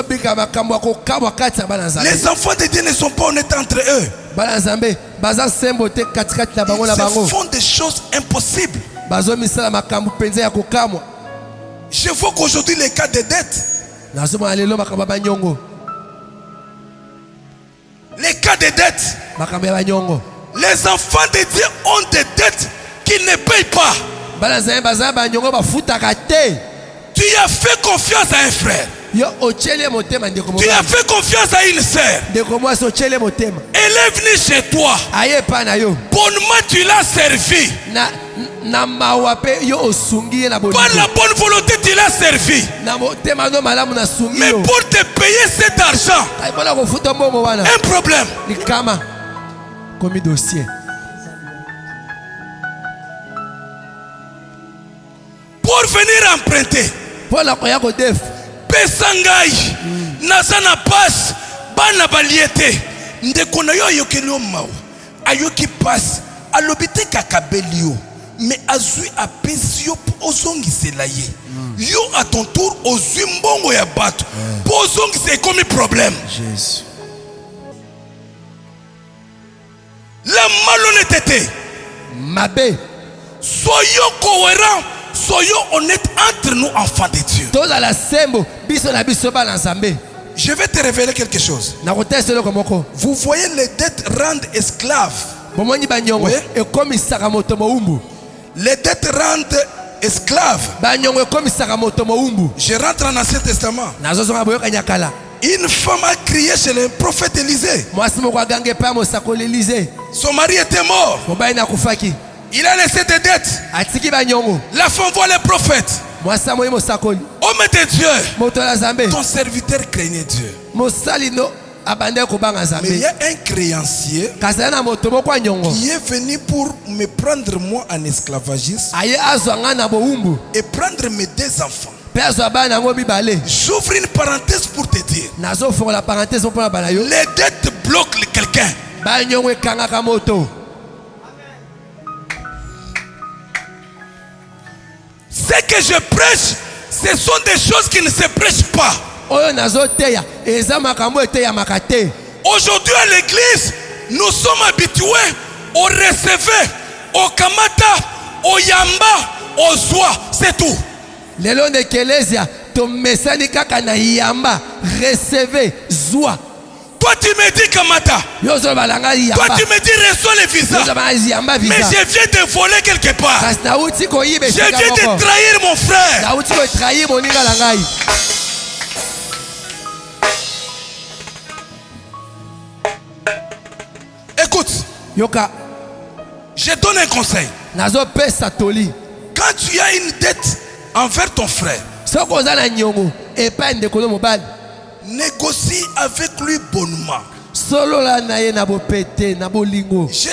enfants de Dieu ne sont pas honnêtes entre eux. Ils font des choses impossibles. Je vois qu'aujourd'hui les cas de dette, les cas de dette, les enfants de Dieu ont des dettes qu'ils ne payent pas. Tu as fait confiance à un frère. Tu as fait confiance à une sœur. Elle est venue chez toi. Bonnement tu l'as servi. Par la bonne volonté tu l'as servi. Mais pour te payer cet argent, un problème. Comme dossier. Pour venir emprunter. Pesangai. Nazana passe. Bana baliete. Ndekona yo yokelio mau. Ayoki passe. Alobite kakabelio. Mais azui apesio ozongi selaye. Yo à ton tour ozui mbongo ya bato. Pozongi c'est comme problème. Jésus. La malhonnêteté. Mabé. Soyons cohérents, soyons honnêtes entre nous enfants de Dieu. Je vais te révéler quelque chose. Vous voyez, les dettes rendent esclaves. Oui? Les dettes rendent esclaves. Je rentre en Ancien Testament. Une femme a crié chez le prophète Élisée. Son mari était mort. Il a laissé des dettes. La femme voit le prophète. Homme de Dieu. Ton serviteur craignait Dieu. Mais il y a un créancier qui est venu pour me prendre moi en esclavagisme et prendre mes 2 enfants. J'ouvre une parenthèse pour te dire. Les dettes bloquent quelqu'un. Ce que je prêche, ce sont des choses qui ne se prêchent pas. Aujourd'hui à l'église, nous sommes habitués au recevé, au kamata, au yamba, au zwa, c'est tout. Toi tu me dis kamata, toi tu me dis reçois le visa, mais je viens de voler quelque part. Je viens de trahir mon frère. Écoute, je donne un conseil. Quand tu as une dette envers ton frère, négocie avec lui bonnement. Je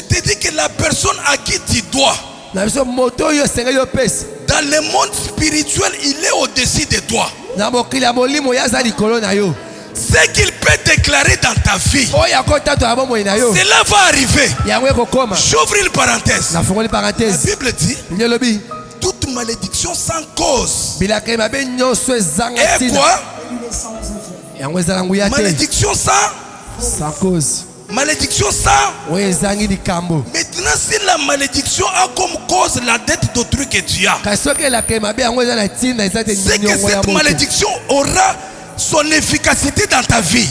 te dis que la personne à qui tu dois, dans le monde spirituel, il est au-dessus de toi. Ce qu'il peut déclarer dans ta vie, cela va arriver. J'ouvre une parenthèse. La Bible dit toute malédiction sans cause. Et quoi? Malédiction sans cause. Malédiction sans. Maintenant, si la malédiction a comme cause la dette d'autrui que tu as, c'est que cette malédiction aura son efficacité dans ta vie.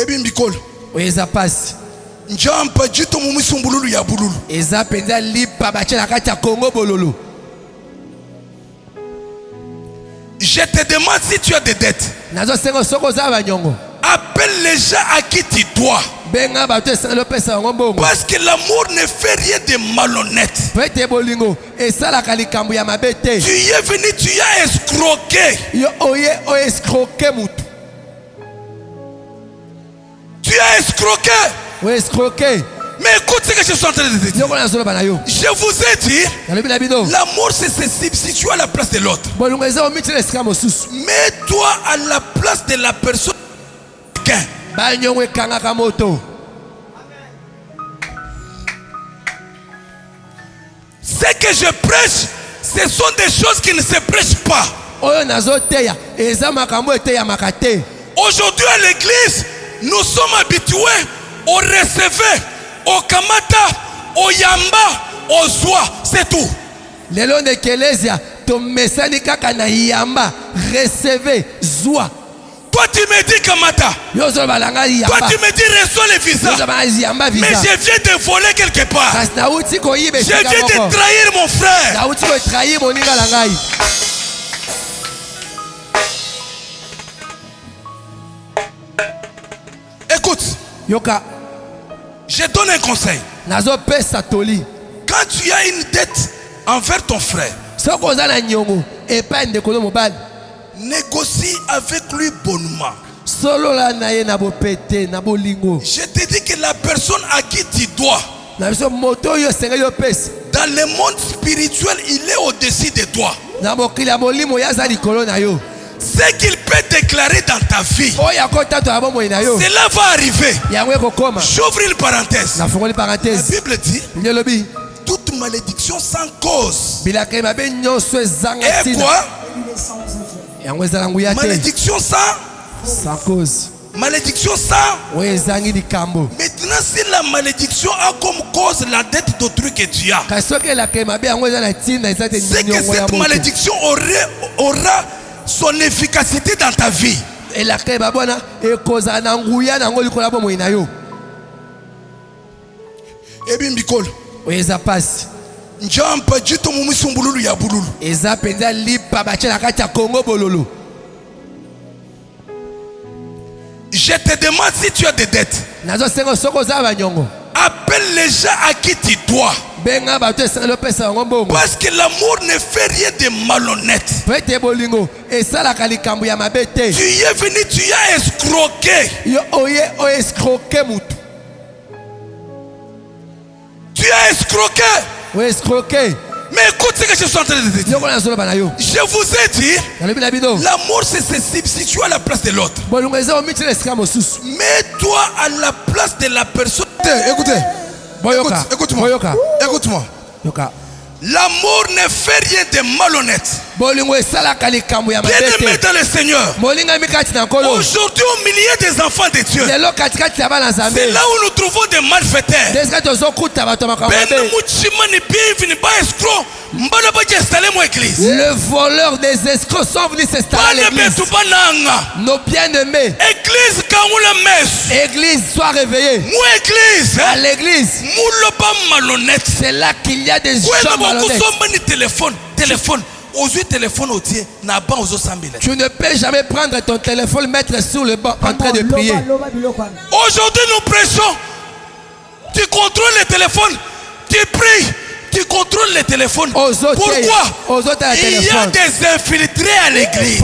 Ebimbikolo. Njamba jito mumisumbululu ya bululu. Je te demande si tu as des dettes. Appelle les gens à qui tu dois. Parce que l'amour ne fait rien de malhonnête. Tu es venu, tu as escroqué. Tu as escroqué. Mais écoute ce que je suis en train de te dire. Je vous ai dit, l'amour c'est se substituer à la place de l'autre. Mets-toi à la place de la personne. Ce que je prêche, ce sont des choses qui ne se prêchent pas. Aujourd'hui à l'église, nous sommes habitués au recevé, au kamata, au yamba, au zwa, c'est tout. Toi tu me dis kamata, toi tu me dis reçois le visa, mais je viens de voler quelque part. Je viens de trahir mon frère. Écoute, je donne un conseil. Quand tu as une dette envers ton frère, négocie avec lui bonnement. Je te dis que la personne à qui tu dois, dans le monde spirituel, il est au-dessus de toi. Ce qu'il peut déclarer dans ta vie, cela va arriver. J'ouvre une parenthèse. La Bible dit toute malédiction sans cause. Et quoi? Malédiction sans cause. Malédiction sans. Maintenant, si la malédiction a comme cause la dette d'autrui que tu as, c'est que cette malédiction aura son efficacité dans ta vie. ebimbikolo oyeza pasi njamba jito mumisumbululu ya bululu eza penza lipa bache na kati ya Congo bololo. Je te demande si tu as des dettes. Nazo sengo soko za banyongo. Appelle les gens à qui tu dois. Benga bato esalo pesa ngombo. Parce que l'amour ne fait rien de malhonnête. Pete bolingo esala kalikambu ya mabete. Tu y es venu, tu as escroqué. Yo oye o escroqué mutu. Tu as escroqué. O escroqué. Mais écoute ce que je suis en train de te dire. Je vous ai dit, l'amour c'est se substituer à la place de l'autre. Mets-toi à la place de la personne. Écoutez, écoute-moi. Écoute-moi. L'amour ne fait rien de malhonnête. Bien-aimé dans le Seigneur. Aujourd'hui au milieu des enfants de Dieu, c'est là où nous trouvons des malfaiteurs. Le voleur des escrocs sont venus s'installer à l'église. Nos bien-aimés. Église, sois réveillée. À l'église, c'est là qu'il y a des gens malhonnêtes. Tu ne peux jamais prendre ton téléphone, mettre sur le banc en train de prier. Aujourd'hui nous prêchons. Tu contrôles le téléphone. Tu pries. Tu contrôles le téléphone. Pourquoi? Il y a des infiltrés à l'église.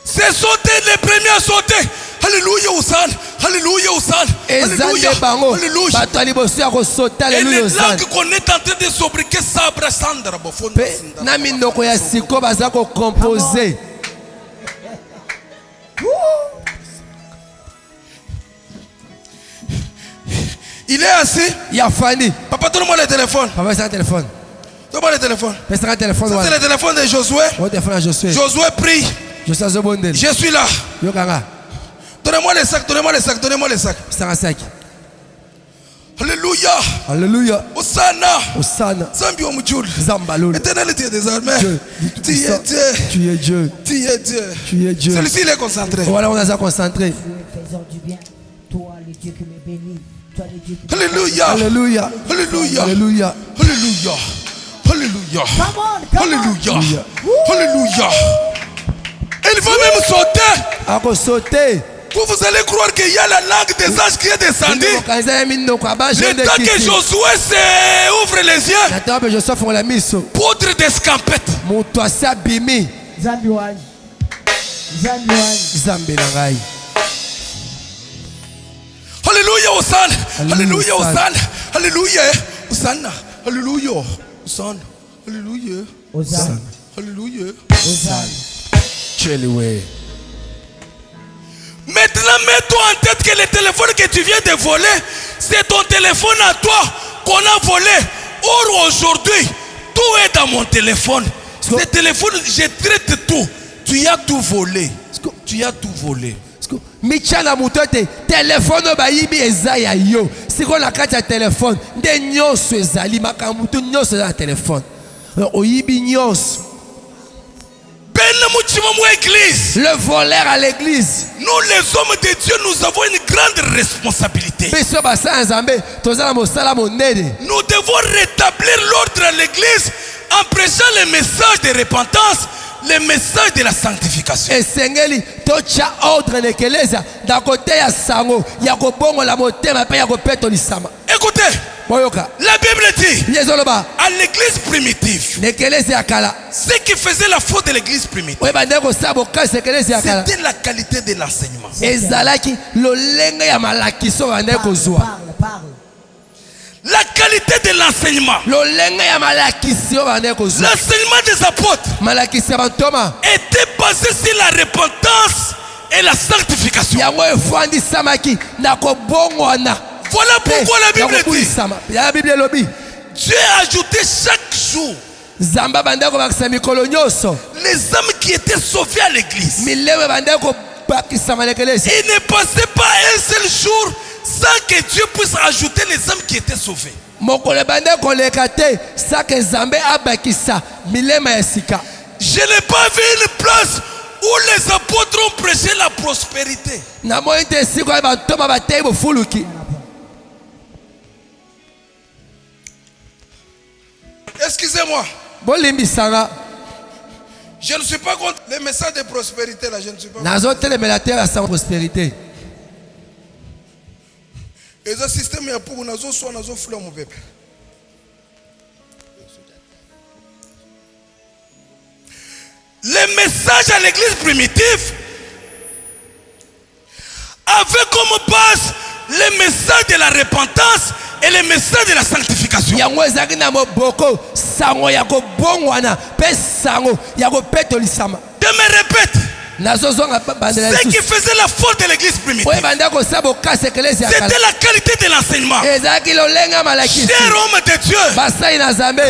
C'est sauter les premiers à sauter. Alléluia, Hosanna. Alléluia, Hosanna. Alléluia. Alléluia. Et les langues qu'on est en train de sobriquer Sabra Sandra. Il est assis. Il a Fanny. Papa, donne-moi le téléphone. Papa, c'est un téléphone. Donne-moi le téléphone. C'est un téléphone. C'est le téléphone de Josué. Josué prie. Je suis là. Donnez-moi les sacs, donnez-moi les sacs, donnez-moi les sacs. C'est un sac. Alléluia. Alléluia. Hosanna. Hosanna. Zambi Omujul. Zambalul. Éternel Dieu des armées. Tu es Dieu. Tu es Dieu. Tu es Dieu. Tu es Dieu. Celui-ci il est concentré. Voilà, on a concentré. Toi le Dieu qui me bénit. Alléluia. Alléluia. Alléluia. Alléluia. Alléluia. Alléluia. Alléluia. Alléluia. Il va même sauter. Sauter. Vous allez croire qu'il y a la langue des anges qui est descendue. Le temps que Josué ouvre les yeux. Poudre d'escampette. Alléluia, Hosanna. Alléluia, Hosanna. Alléluia. Hosanna. Alléluia. Hosanna. Alléluia. Hosanna. Alléluia. Maintenant, mets-toi en tête que le téléphone que tu viens de voler, c'est ton téléphone à toi qu'on a volé. Or, aujourd'hui, tout est dans mon téléphone. Ce téléphone, je traite tout. Tu as tout volé. Tu as tout volé. Michana mutote téléphone bayibi ezaya yo. Si on a carte téléphone, de nyonso ezali makamutu nyonso na téléphone. Oyibi nyonso. Le voleur à l'église. Nous les hommes de Dieu, nous avons une grande responsabilité. Nous devons rétablir l'ordre à l'église en prêchant le message de repentance, le message de la sanctification. Écoutez, la Bible dit à l'église primitive, ce qui faisait la faute de l'église primitive, c'était la qualité de l'enseignement. La qualité de l'enseignement. L'enseignement des apôtres était basé sur la repentance et la sanctification. Voilà pourquoi la Bible dit Dieu a ajouté chaque jour les âmes qui étaient sauvées à l'église. Il ne passait pas un seul jour sans que Dieu puisse ajouter les âmes qui étaient sauvées. Je n'ai pas vu une place où les apôtres ont prêché la prospérité. Excusez-moi. Je ne suis pas contre les messages de prospérité là, je ne suis pas contre. Prospérité. Et ce système est pour nous soit nous fleur mon peuple. Les messages à l'église primitive avaient comme base les messages de la repentance et les messages de la sanctification. Je me répète. Ce qui faisait la faute de l'église primitive, c'était la qualité de l'enseignement. Chers hommes de Dieu,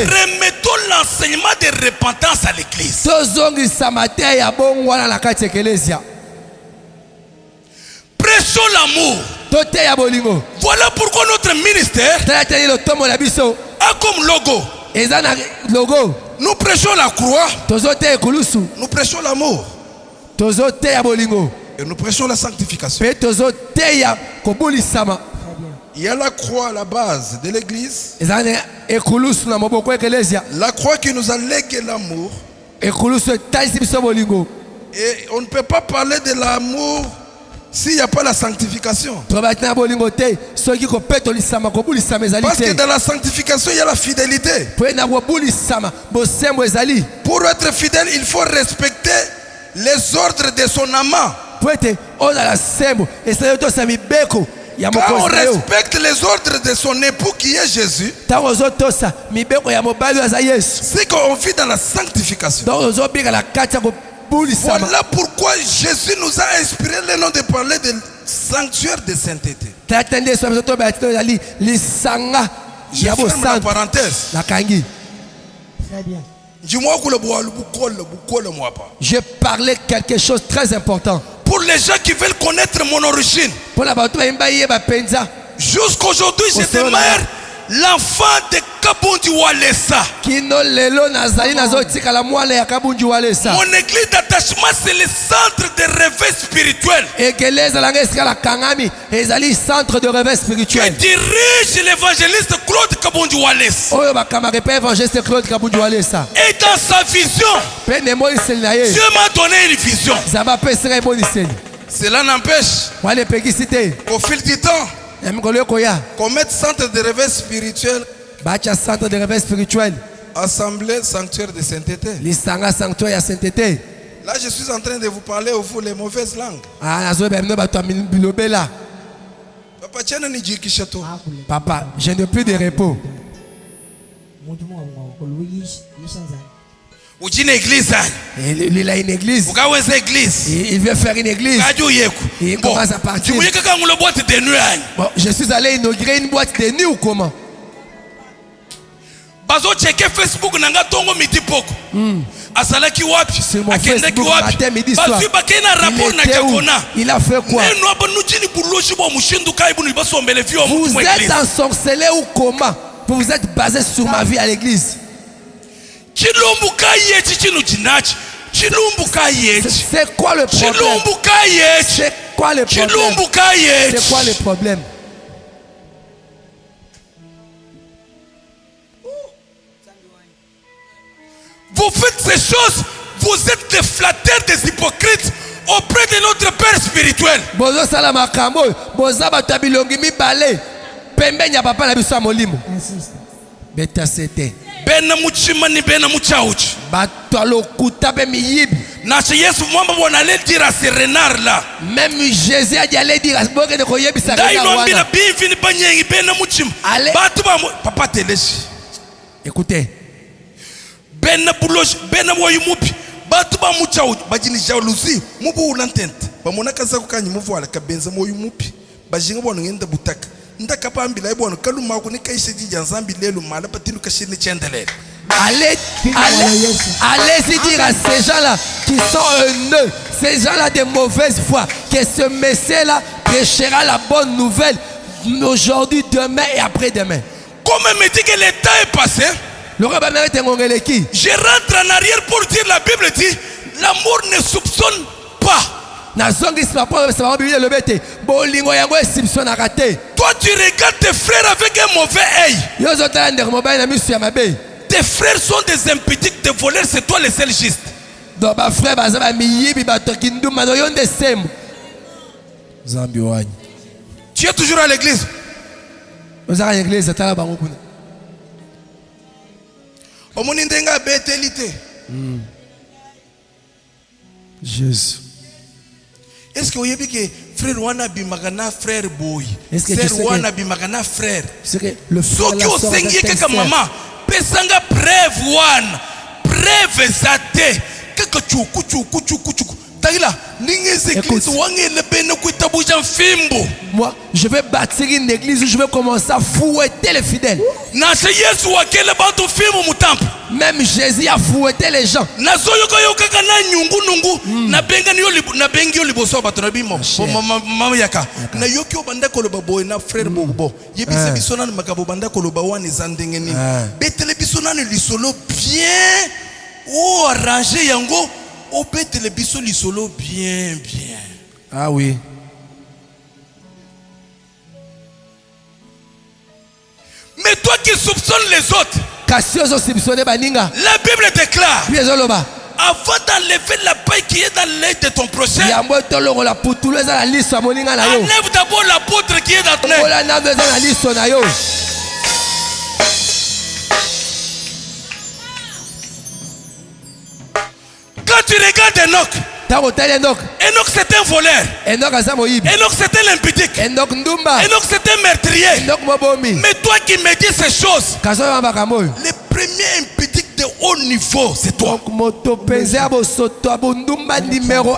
remettons l'enseignement de repentance à l'église. Prêchons l'amour. Voilà pourquoi notre ministère a comme logo. Nous prêchons la croix. Nous prêchons l'amour. Et nous prêchons la sanctification. Il y a la croix à la base de l'église. La croix qui nous a légué l'amour. Et on ne peut pas parler de l'amour s'il n'y a pas la sanctification. Parce que dans la sanctification, il y a la fidélité. Pour être fidèle, il faut respecter les ordres de son amant. Quand on respecte les ordres de son époux qui est Jésus, c'est qu'on vit dans la sanctification. Voilà pourquoi Jésus nous a inspiré le nom de parler de sanctuaire de sainteté. Je ferme la parenthèse. Je parlais quelque chose de très important. Pour les gens qui veulent connaître mon origine, jusqu'aujourd'hui, je demeure l'enfant de Kabundu Walesa. Mon église d'attachement, c'est le centre de réveil spirituel. Que dirige l'évangéliste Claude Kabundu Walesa. Et dans sa vision, Dieu m'a donné une vision. Cela n'empêche qu'au fil du temps, qu'on mette centre de réveil spirituel, assemblée sanctuaire de sainteté. Là, je suis en train de vous parler au vous les mauvaises langues. Papa, je n'ai plus de repos. Il a une église. Il veut faire une église. Il commence à partir. Bon, je suis allé inaugurer une boîte de nuit ou comment? Facebook nanga tongo midi poko. Asalaki wapi? Akendaki wapi? Basu bakena rapport na Kakona. Il a fait quoi? Vous êtes ensorcelé ou comment? Vous vous êtes basé sur ma vie à l'église. C'est quoi le problème? C'est quoi le problème? C'est quoi le problème? Vous faites ces choses, vous êtes des flatteurs, des hypocrites auprès de notre Père spirituel. Bena muchimani bena muchauchi. Nache Yesu mwamba wana allait dire à ces renards là. Même Jésus a dit aller dire à ce bogue de koyebi sa renard. Bina bivini banyengi bena muchim. Batu ba papa teleshi. Écoutez. Bena bulosh bena moyu mupi. Batu ba muchauchi bajini jalousie mubu ulantente. Bamona kaza kukanyi muvu ala kabenza moyu mupi. Bajinga bwana ngenda butaka. Allez-y dire à ces gens-là qui sont haineux, ces gens-là de mauvaise foi, que ce Messie-là prêchera la bonne nouvelle aujourd'hui, demain et après-demain. Comme me dit que le temps est passé, Je rentre en arrière pour dire la Bible dit l'amour ne soupçonne pas. Toi tu regardes tes frères avec un mauvais œil. Tes frères sont des impudiques, des voleurs, c'est toi le seul juste. Tu es toujours à l'église. Jésus. Est-ce que vous avez que frère wana bimagana frère boy, frère wana bimagana frère. C'est que le frère la sœur kaka maman pesanga preuve wana preuve zate kaka chuku taila ningi église wangele bene kuitabuja mfimbo. Moi je vais bâtir une église où je vais commencer à fouetter les fidèles. Na se Yesu wakele bantu fimbo mutampo. Même Jésus a fouetté les gens. Na zoyoka yoka na nyungu nungu na benga niyo na bengi yo liboso bato na bimo mama yaka na yoki obanda koloba boy na frère bobo yebisa bisona na makabo banda koloba wana zandenge ni betele bisona ni lisolo bien ou arrangé yango o betele biso lisolo bien. Ah oui. Mais toi qui soupçonnes les autres, la Bible déclare avant d'enlever la paille qui est dans l'œil de ton prochain, enlève d'abord la poutre qui est dans ton œil. Quand tu regardes Enoch, Enoch c'était un voleur. Enoch c'était l'impudique. Enoch c'était un meurtrier. Mais toi qui me dis ces choses, le premier impudique de haut niveau, c'est toi. Numéro 1.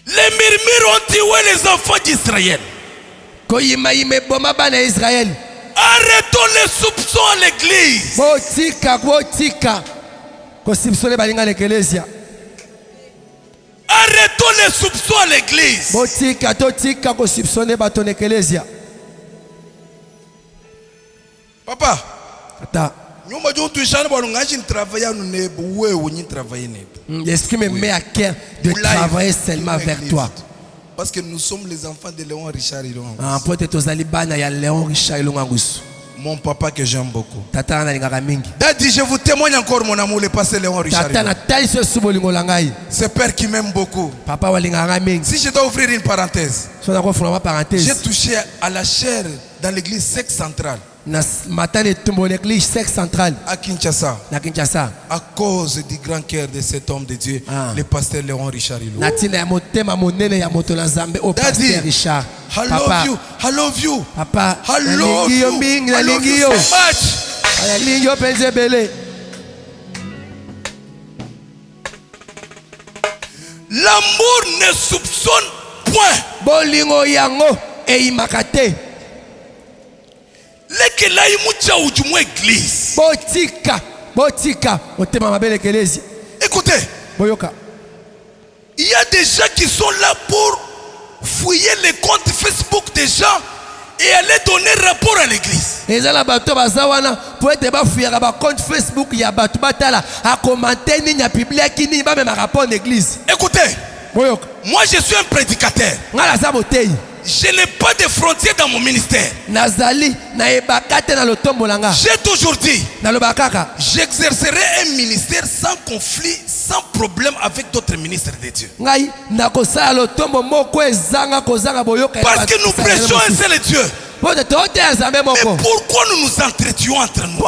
Les murmures ont tué les enfants d'Israël. Arrêtons les soupçons à l'église. Arrêtons les soupçons à l'église. Papa. L'esprit me met à cœur de travailler seulement avec toi. Parce que nous sommes les enfants de Léon Richard Ilonga. Mon papa que j'aime beaucoup. Daddy, je vous témoigne encore mon amour, le pasteur Léon Richard. Ce père qui m'aime beaucoup. Si je dois ouvrir une parenthèse, j'ai touché à la chair dans l'église sexe centrale. À Kinshasa, à cause du grand cœur de cet homme de Dieu, le pasteur Léon Richard Ilou. Daddy, I love you. Papa, I love you so much. L'amour ne soupçonne point. Écoutez, il y a des gens qui sont là pour fouiller les comptes Facebook des gens et aller donner rapport à l'église. Écoutez, moi je suis un prédicateur. Je n'ai pas de frontières dans mon ministère. J'ai toujours dit, j'exercerai un ministère sans conflit, sans problème avec d'autres ministres de Dieu. Parce que nous prêchons un seul Dieu. Mais pourquoi nous nous entretuons entre nous?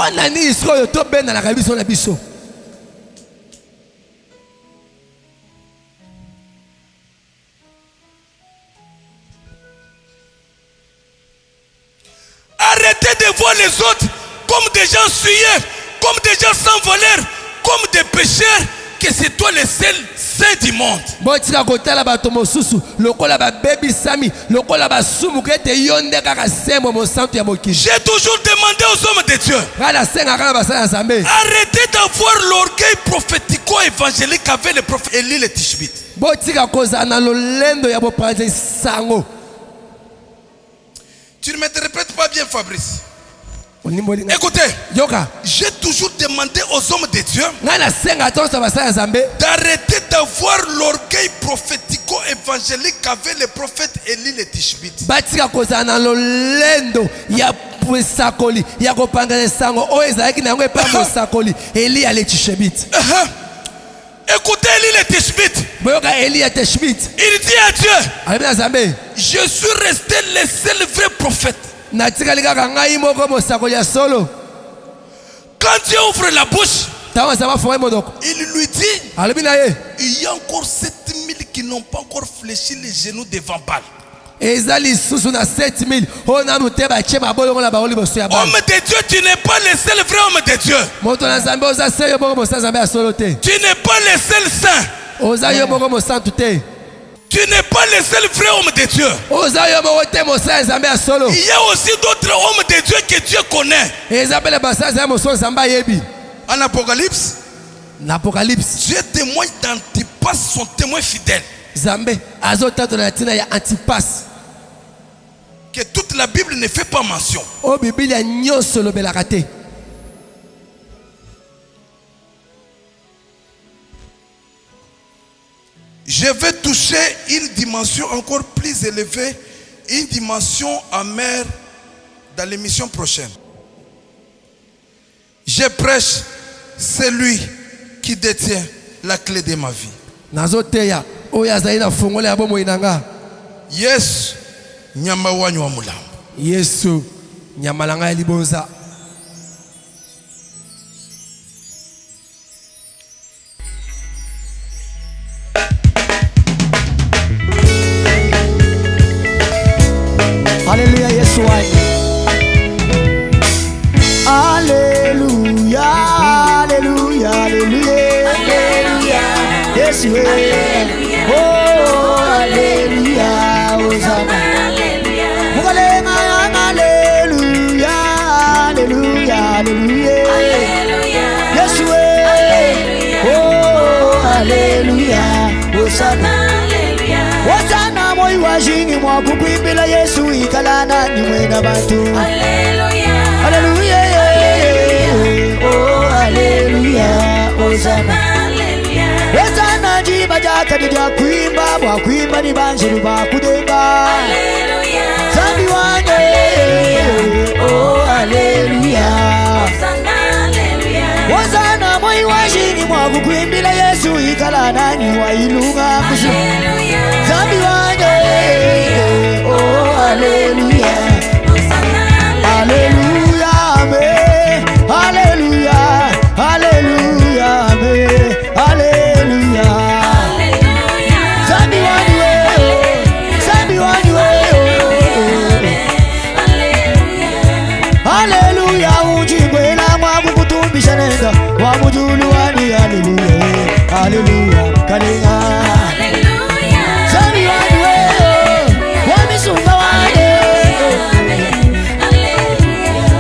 Arrêtez de voir les autres comme des gens suyeux, comme des gens sans valeur, comme des pécheurs, que c'est toi le seul saint du monde. J'ai toujours demandé aux hommes de Dieu, arrêtez d'avoir l'orgueil prophético-évangélique avec le prophète Élie le Tishbite. Tu ne me répètes pas bien, Fabrice. Écoutez, j'ai toujours demandé aux hommes de Dieu d'arrêter d'avoir l'orgueil prophético-évangélique avec le prophète Élie le Tishbite. Écoutez Élie le Tishbite. Il dit à Dieu, je suis resté le seul vrai prophète. Quand Dieu ouvre la bouche, il lui dit, il y a encore 7000 qui n'ont pas encore fléchi les genoux devant Baal. Homme de Dieu, tu n'es pas le seul vrai homme de Dieu. Tu n'es pas le seul saint. Tu n'es pas le seul vrai homme de Dieu. Il y a aussi d'autres hommes de Dieu que Dieu connaît. En Apocalypse, Dieu témoigne d'Antipas, son témoin fidèle. Que toute la Bible ne fait pas mention. Je vais toucher une dimension encore plus élevée, une dimension amère dans l'émission prochaine. Je prêche celui qui détient la clé de ma vie. Yes, nyama wanyu wa mulambo. Yesu nyamalanga ya libonza. Alléluia, Yesu wanyu. Alléluia, alléluia, alléluia. Alléluia. Yesu. Alléluia. Oh, alléluia. Hosanna. Alléluia. Alléluia, alléluia, alléluia. Alléluia. Yesu. Alléluia. Oh, alléluia. Hosanna. Alléluia. Hosanna moi wajingi mwa kukuimbila Yesu ikalana ni mwena bantu. Alléluia. Alléluia. Oh, alléluia. Hosanna. Alléluia. Hosanna jiba jaka nija kuimba bwa kuimba ni banjiru ba kudemba. Alléluia. Zambi wange. Oh, alléluia. Hosanna. Alléluia. Hosanna moi wajingi mwa kukuimbila Yesu ikalana ni wailunga kusu. Alléluia. Zambi wange. Oh, alléluia. Hosanna. Alléluia. Amen. Alléluia. Alléluia. Amen. Alléluia. Alléluia. Zambi wange. Zambi wange. Alléluia. Ujibwela mwangu kutumbisha nenda wa mujulu wani. Alléluia. Alléluia. Kalinga. Alléluia. Zambi wange. Wamisunga wange.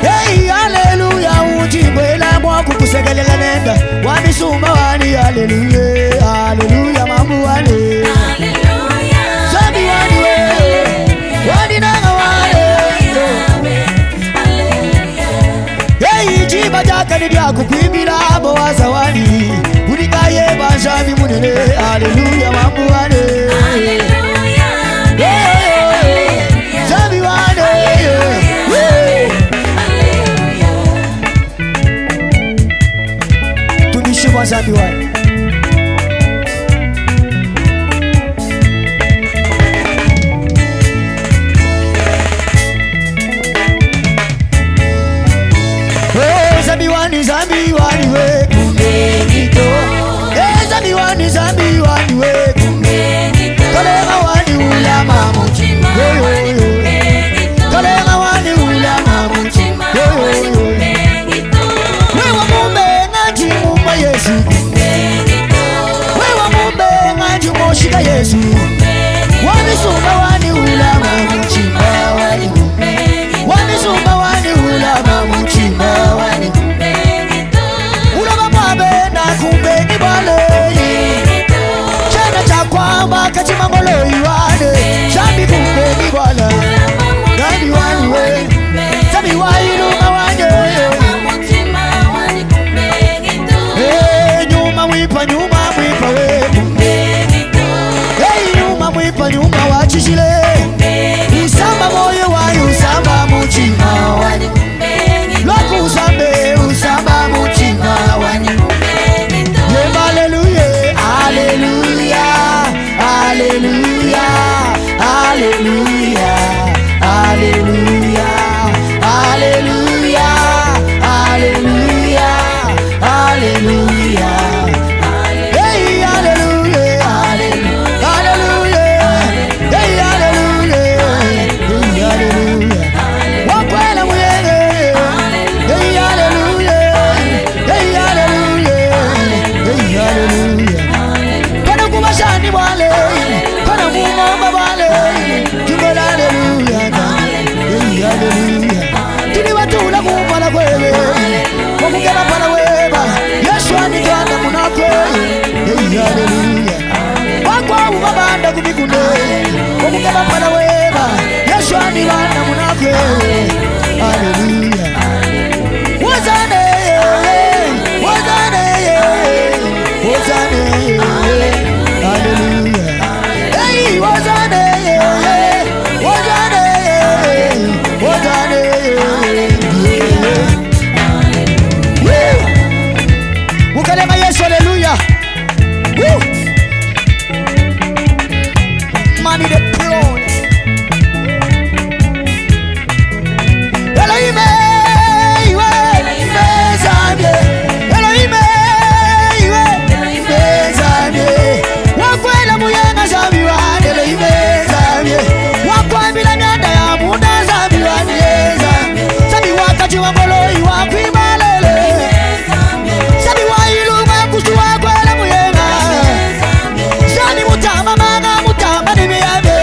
Hey, alléluia. Ujibwela mwangu kusegelela nenda wamisumba wani. Alléluia. Alléluia. Mambu wani. Alléluia. Zambi wange. Wani nanga wani. Hey, jiba jaka ni diako kuimbira abo wazawani. Unikaye banjami munene. Alléluia. Mambu wani. Alléluia. Zambi wani. Tunishima zambi wani. Zambi wani, zambi wani we kumenito. Zambi wani, zambi wani we kumenito. Kalenga wani ulama muchima. Kalenga wani ulama muchima. Wewa mumbe ngaji mumba Yesu kumenito. Omukema pana weba Yesu anitwanda munakwe. Hallelujah. Wakwa ubabanda kubikune Omukema pana weba Yesu anitwanda munakwe. Hallelujah. Wazane Hallelujah. Hey, wazane Ukalema Yesu, hallelujah. Money the throne. Elohim, Zambi. Elohim, Zambi. Wakwela muyenga Zambi wa Elohim, Zambi. Wakwambila myanda ya muda Zambi wa Zambi. Zambi wakati wa ngoloi wakwimalele. Zambi wa iluma kusuwa kwela muyenga. Zambi mutama manga mutama ni miyame.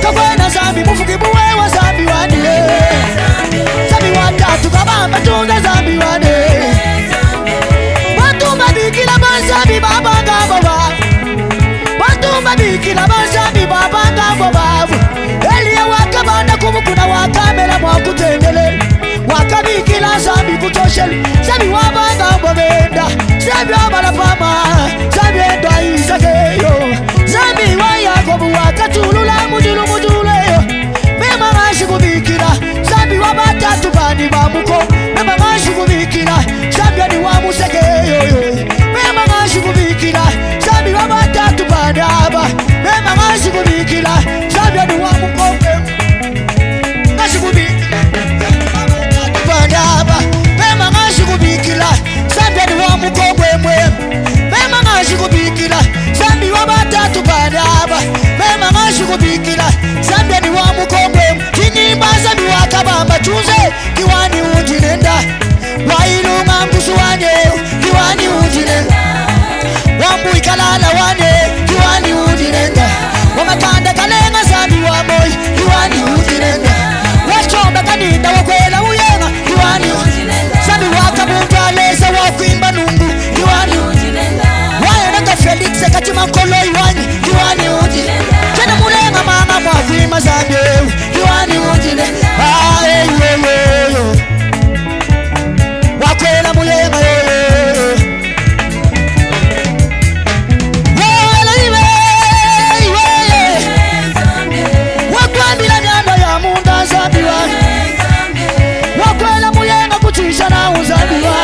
Kakwena Zambi mufuki buwe wa Zambi wa niye. Zambi watatu kabamba tunza Zambi wa ne. Watu mabikila Zambi babanga baba. Watu mabikila Zambi babanga baba. Elia wakabanda kumukuna wakamela mwakutendele. Wakabikila Zambi kutoshele. Zambi wabanga babenda. Zambi wabalapama. Zambi endwa izageyo. Zambi wa Yakobu wakatulula mudululeyo. Mema ngashi kubikila Zambi wabatatu bani bamuko. Mema ngashi kubikila Zambi ani wamusegeyo. Mema ngashi kubikila Zambi wabatatu bani aba. Mema ngashi kubikila Zambi ani wamuko. Ngashi kubikila wabatatu bani aba. Mema ngashi kubikila Zambi ani wamuko mwemwe. Mema ngashi kubikila Zambi wabatatu bani aba. Mema ngashi kubikila Zambi ani wamuko mwemwe. Kinyimba Zambi wakabamba tunze kiwani unjinenda. Wailunga mbusu wane kiwani unjinenda. Wambu ikalala wane kiwani unjinenda. Wamakanda kalenga Zambi wamoy kiwani unjinenda. Wachomba kaninda wakwela uyenga kiwani unjinenda. Zambi wakabunga leza wakwimba nungu kiwani unjinenda. Wayenga Felix katima koloi wani kiwani unjinenda. Chena mulenga mama mwakwima Zambi kiwani unjinenda. Wakwela muyenga wakwambila myanda ya munda Zambi wa. Wakwela muyenga kutisha na Zambi wa.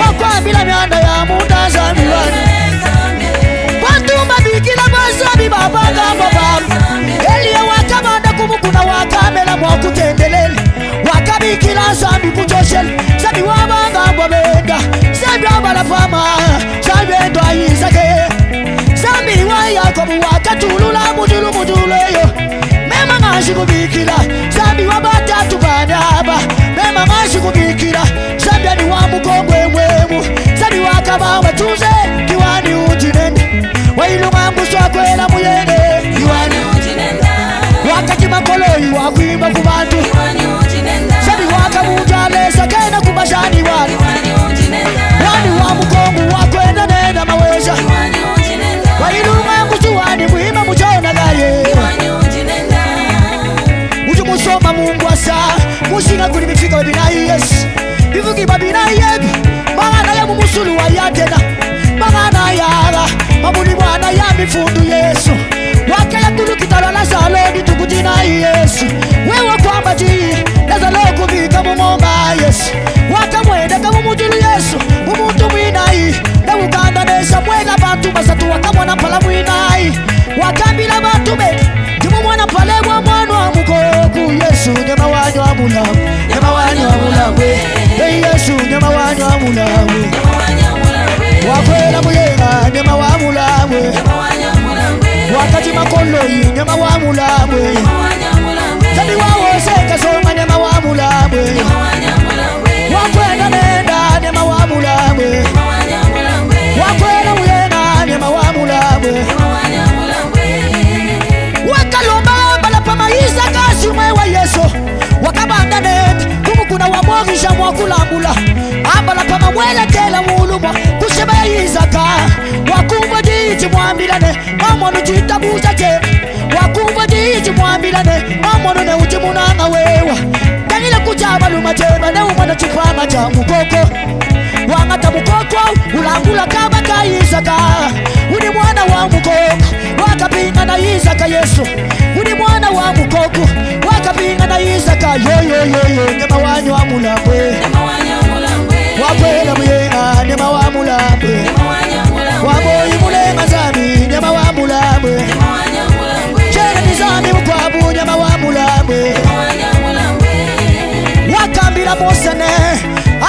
Wakwambila myanda ya munda Zambi wa. Watumba bikila Zambi babanga baba. Elia wakamanda kumukuna wakamela mwakutendelele. Wakabikila Zambi kutoshele. Zambi wabanga babenda. Zambi wabalapama. Zambi endwa izake. Zambi wa Yakobu wakatulula mudululeyo. Mema ngashi kubikila Zambi wabatatu bani aba. Mema ngashi kubikila Zambi ani wamukongwe mwemu. Zambi wakabamba tunze kiwani unjinenda. Wailunga mbusu wakwela muyene kiwani unjinenda. Wakati makoloi wakwimba kubantu Zambi wakamunja lesa kena kubashani wali. Wani wamukongu wakwenda nena maweza. Wailunga mbusu wani muhima mujona gaye. Uju musoma Mungu asa. Mushinga kuli mifika wabinayi Yesu. Bivugi babinayi yebi. Magana ya mumusulu wa yatena. Magana yaga mamuni mwana ya mifundu Yesu. Wake ya tulu kitalo na saloni tukujina Yesu. Wewe kwa mbaji Neza loko vika mumomba Yesu. Waka mwende kama mujulu Yesu. Umutu mwinai na ukanda nesa mwega bantu basatu wakamwana pala mwinai. Wakambila bantu beti Jimu mwana pale wa mwana wa mukoku Yesu nyama wanyo wa mulamu. Nyama wanyo wa mulamu. Hey Yesu nyama wanyo wa mulamu. Wakwela muyenga nyama wa mulamu. Wakati makoloi nyama wa mulamu. Zambi wawo seka soma nyama wa mulamu. Wakwela nenda nyama wa mulamu. Wakwela muyenga nyama wa mulamu. Wakalomba balapama Isaka sumwe wa Yesu. Wakabanda nenda kumukuna wa mogisha mwa kulambula ambala pama mwele tela mulumwa kusheba yizaka wakumva diji mwambilane mamono jitabuza je wakumva diji mwambilane mamono ne ujimunanga wewa kanile kujaba lumajeba ne umana chipanga cha mukoko wangata mukoko ulambula kama kayizaka uni mwana wa mukoko wakapinga na yizaka Yesu uni mwana wa mukoko wakapinga na yizaka yo nyama wanyu wa mulambwe wakwela muyenga nyama wa mulambwe waboyi mulenga zami nyama wa mulambwe chene nizami mukwabu nyama wa mulambwe wakambila mosene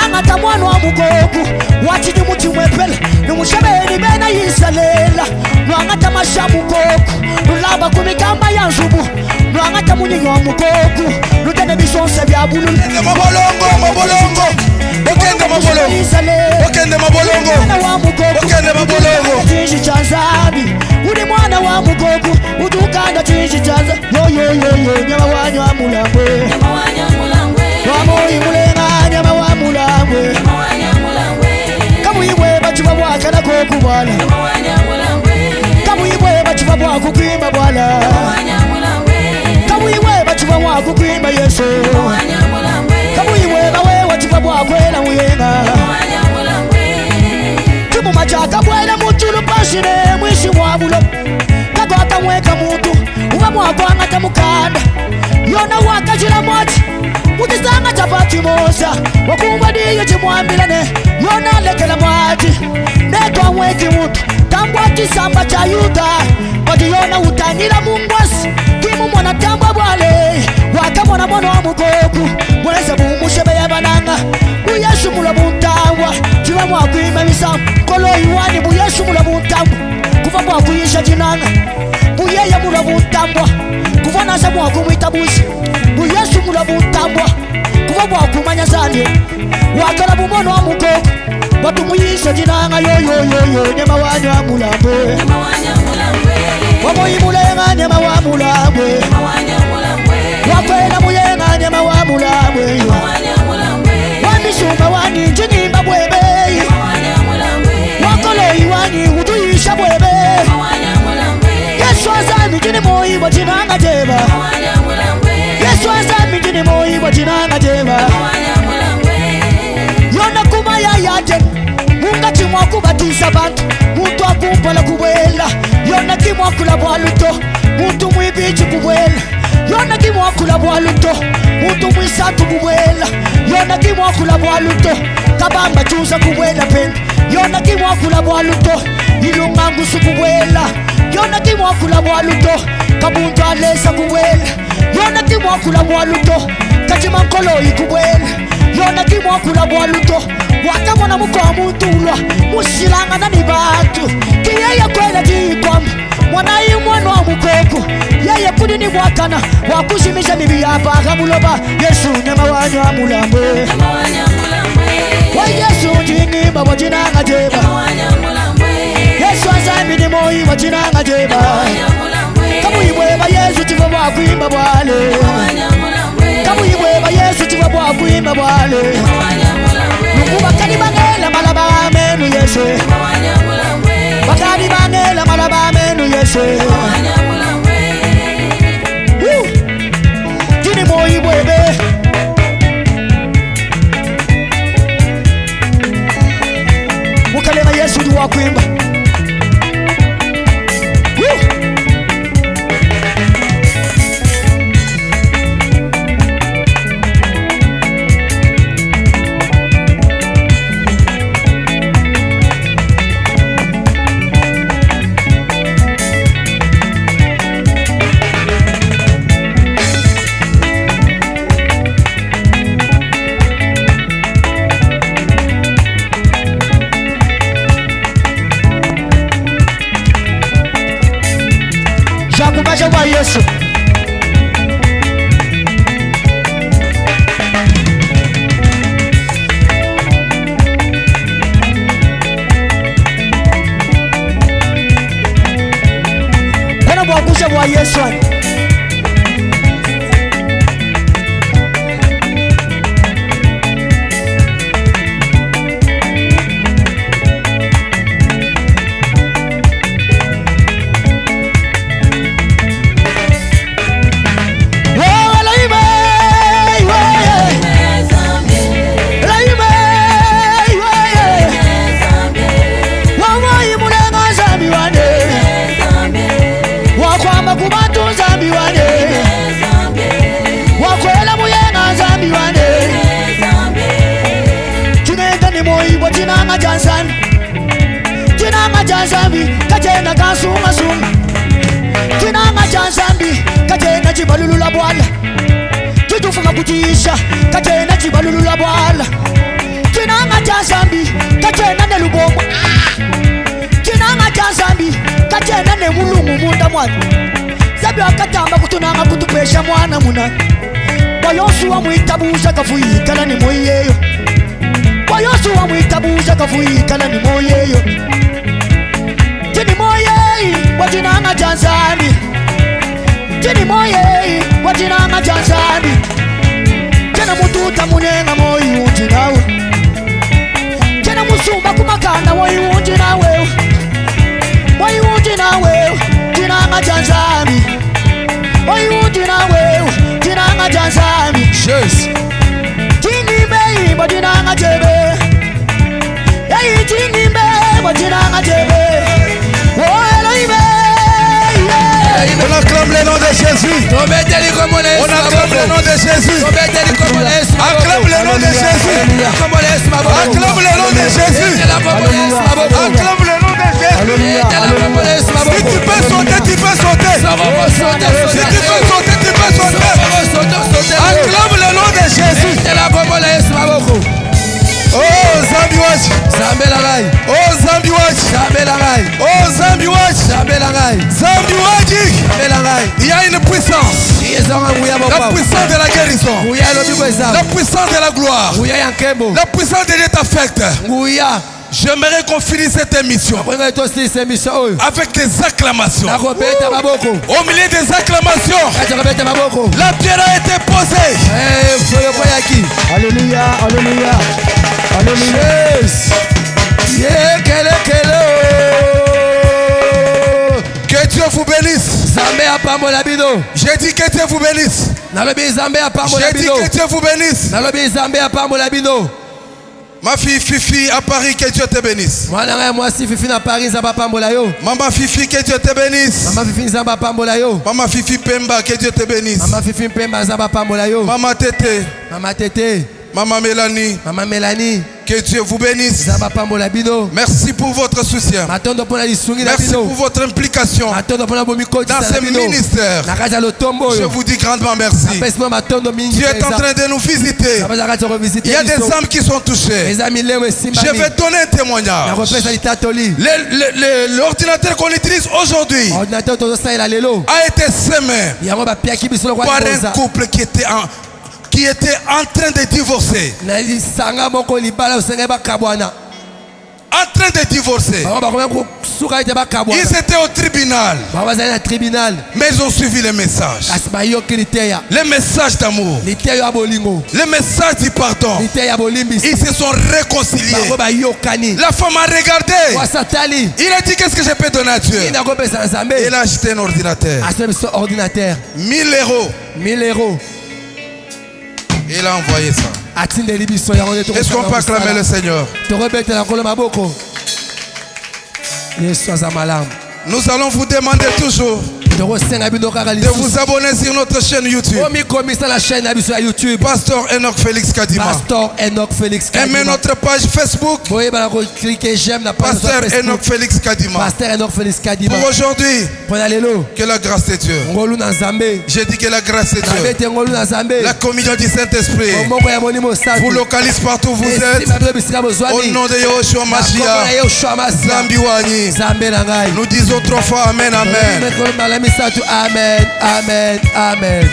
angata mwana wa mugoku wachidi muti mwepele numushabeni bena yisalela nwangata mashamu goku nulaba kumikamba ya nzubu nwangata munyinyo wa mugoku nutene bisonse bya bululu okende mabolongo okende mabolongo chinji chanzabi uli mwana wa mugoku udukanda chinji chanza yo nyama wanyu wa mulambwe wamoyi mulenga nyama wa mulambwe kamuyibwe bachiba bwakana koku bwala kamuyibwe bachiba bwaku kwimba bwala kamuyibwe bachiba bwaku kwimba Yesu kamuyibwe bawe wachiba bwakwela muyenga timu machaka bwela mutulu pashine mwishi mwabulo kagota mweka muntu uba mwakwanga tamukanda yona wakajila mochi utisanga chapati mosa wakumva diyo chimwambilane yona lekela mwati netwa mweki mutu tambwa chisamba cha yuda wadi yona utanyila mungwasi kimu mwana tambwa bwale wakamona mwana wa mugoku mweleze bumushebe ya bananga buyeshu mula buntambwa chiwa mwakwima bisamu kolo iwani buyeshu mula buntambwa kufa mwakuyisha jinanga buyeye mula buntambwa kufa nasa mwakumwita bushi buyeshu mula buntambwa kufa mwakumanya zani wakala bumono wa mugoku watumuyisha jinanga yo nyama wanyu wa mulambwe wamoyi mulenga nyama wa mulambwe wakwela muyenga nyama wa mulambwe wamisumba wani njinimba bwebe wakolo iwani utuyisha bwebe Yesu azami jini moyibo jinanga jeba Yesu azami jini moyibo jinanga jeba yona kuma ya yate munga chimwa kubatiza bantu muntu akumpala kubwela yona kimwa kula bwaluto muntu mwibichi kubwela yona kimwa kula bwaluto muntu mwisatu kubwela yona kimwa kula bwaluto kabamba chuza kubwela penda yona kimwa kula bwaluto ilungangusu kubwela yona kimwa kula bwaluto kabuntu alesa kubwela yona kimwa kula bwaluto kachimankolo ikubwela yona kimwa kula bwaluto wakamona mukwa mutulwa mushilanga nani batu kiyeye kwela jikwamba mwana yi mwana wa mukoko yeye kudini bwakana wakushimisha bibi yapa akamuloba Yesu nyama wanyu wa mulambwe wa Yesu njingimba wajinanga jeba Yesu azami ni moyi wajinanga jeba kamuyibweba Yesu chiva bwakwimba bwale kamuyibweba Yesu chiva bwakwimba bwale bakadi bangela malaba amenu Yesu bakadi bangela malaba amenu Yesu jini moyi bwebe mukalema Yesu duwa kwimba Jakubaja wa Yesu Kana bwakusha wa Yesu Zambi kachena kasuma suma Chinanga cha Zambi kachena chibalulula bwala Chitufuma kuchisha kachena chibalulula bwala Chinanga cha Zambi kachena ne lubombo Chinanga cha Zambi kachena ne mulungu munda mwana Zambi wakatamba kutunanga kutupesha mwana muna Wayosu wa muitabuza kafuyikala ni moyeyo Wayosu wa muitabuza kafuyikala ni moyeyo Jini moyeyi wajinanga janzani Jini moyeyi wajinanga janzani Jena mututa munenga moyi unjinawe Jena musumba kumakanda moyi unjinawe Moyi unjinawe jinanga janzani Moyi unjinawe jinanga janzani Yes. Jini meyi wajinanga jebe Yeyi jini meyi wajinanga jebe On acclame le nom de Jésus. On acclame le nom de Jésus. Acclame le nom de Jésus. Acclame le nom de Jésus. Acclame le nom de Jésus. Si tu peux sauter, tu peux sauter. Si tu peux sauter, tu peux sauter. Acclame le nom de Jésus. Oh Zambiwachi, Zambelangai. oh Zambiwachi, Zambelangai. oh Zambiwachi, Zambelangai. Zambiwachi. Zambelangai. Il y a une puissance, la puissance de la guérison, la puissance de la gloire, la puissance de Dieu t'affecte. J'aimerais qu'on finisse cette émission avec des acclamations. Au milieu des acclamations, la pierre a été posée. Alléluia, alléluia, alléluia. Que Dieu vous bénisse. J'ai dit que Dieu vous bénisse. J'ai dit que Dieu vous bénisse. Ma fille Fifi à Paris, que Dieu te bénisse. Maman Fifi, que Dieu te bénisse. Maman Fifi Pemba, que Dieu te bénisse. Maman Tété. Maman Mélanie. Que Dieu vous bénisse. Merci pour votre soutien. Merci pour votre implication dans ce ministère. Je vous dis grandement merci. Dieu est en train de nous visiter. Il y a des âmes qui sont touchées. Je vais donner un témoignage. L'ordinateur qu'on utilise aujourd'hui a été semé par un couple qui était en train de divorcer. En train de divorcer. Ils étaient au tribunal. Mais ils ont suivi le message. Le message d'amour. Le message du pardon. Ils se sont réconciliés. La femme a regardé. Il a dit, qu'est-ce que je peux donner à Dieu? Il a acheté un ordinateur. 1000 euros. 1000 euros. Il a envoyé ça. Est-ce qu'on peut acclamer le Seigneur? Nous allons vous demander toujours de vous abonner sur notre chaîne YouTube. Pasteur Enoch Félix Kadima. Aimez notre page Facebook. Pasteur Enoch Félix Kadima. Pour aujourd'hui, que la grâce de Dieu. J'ai dit que la grâce de Dieu. La communion du Saint-Esprit vous localise partout où vous êtes. Au nom de Yahushua Mashiach. Zambiwani. Nous disons 3 fois Amen, Amen. Amen, amen, amen.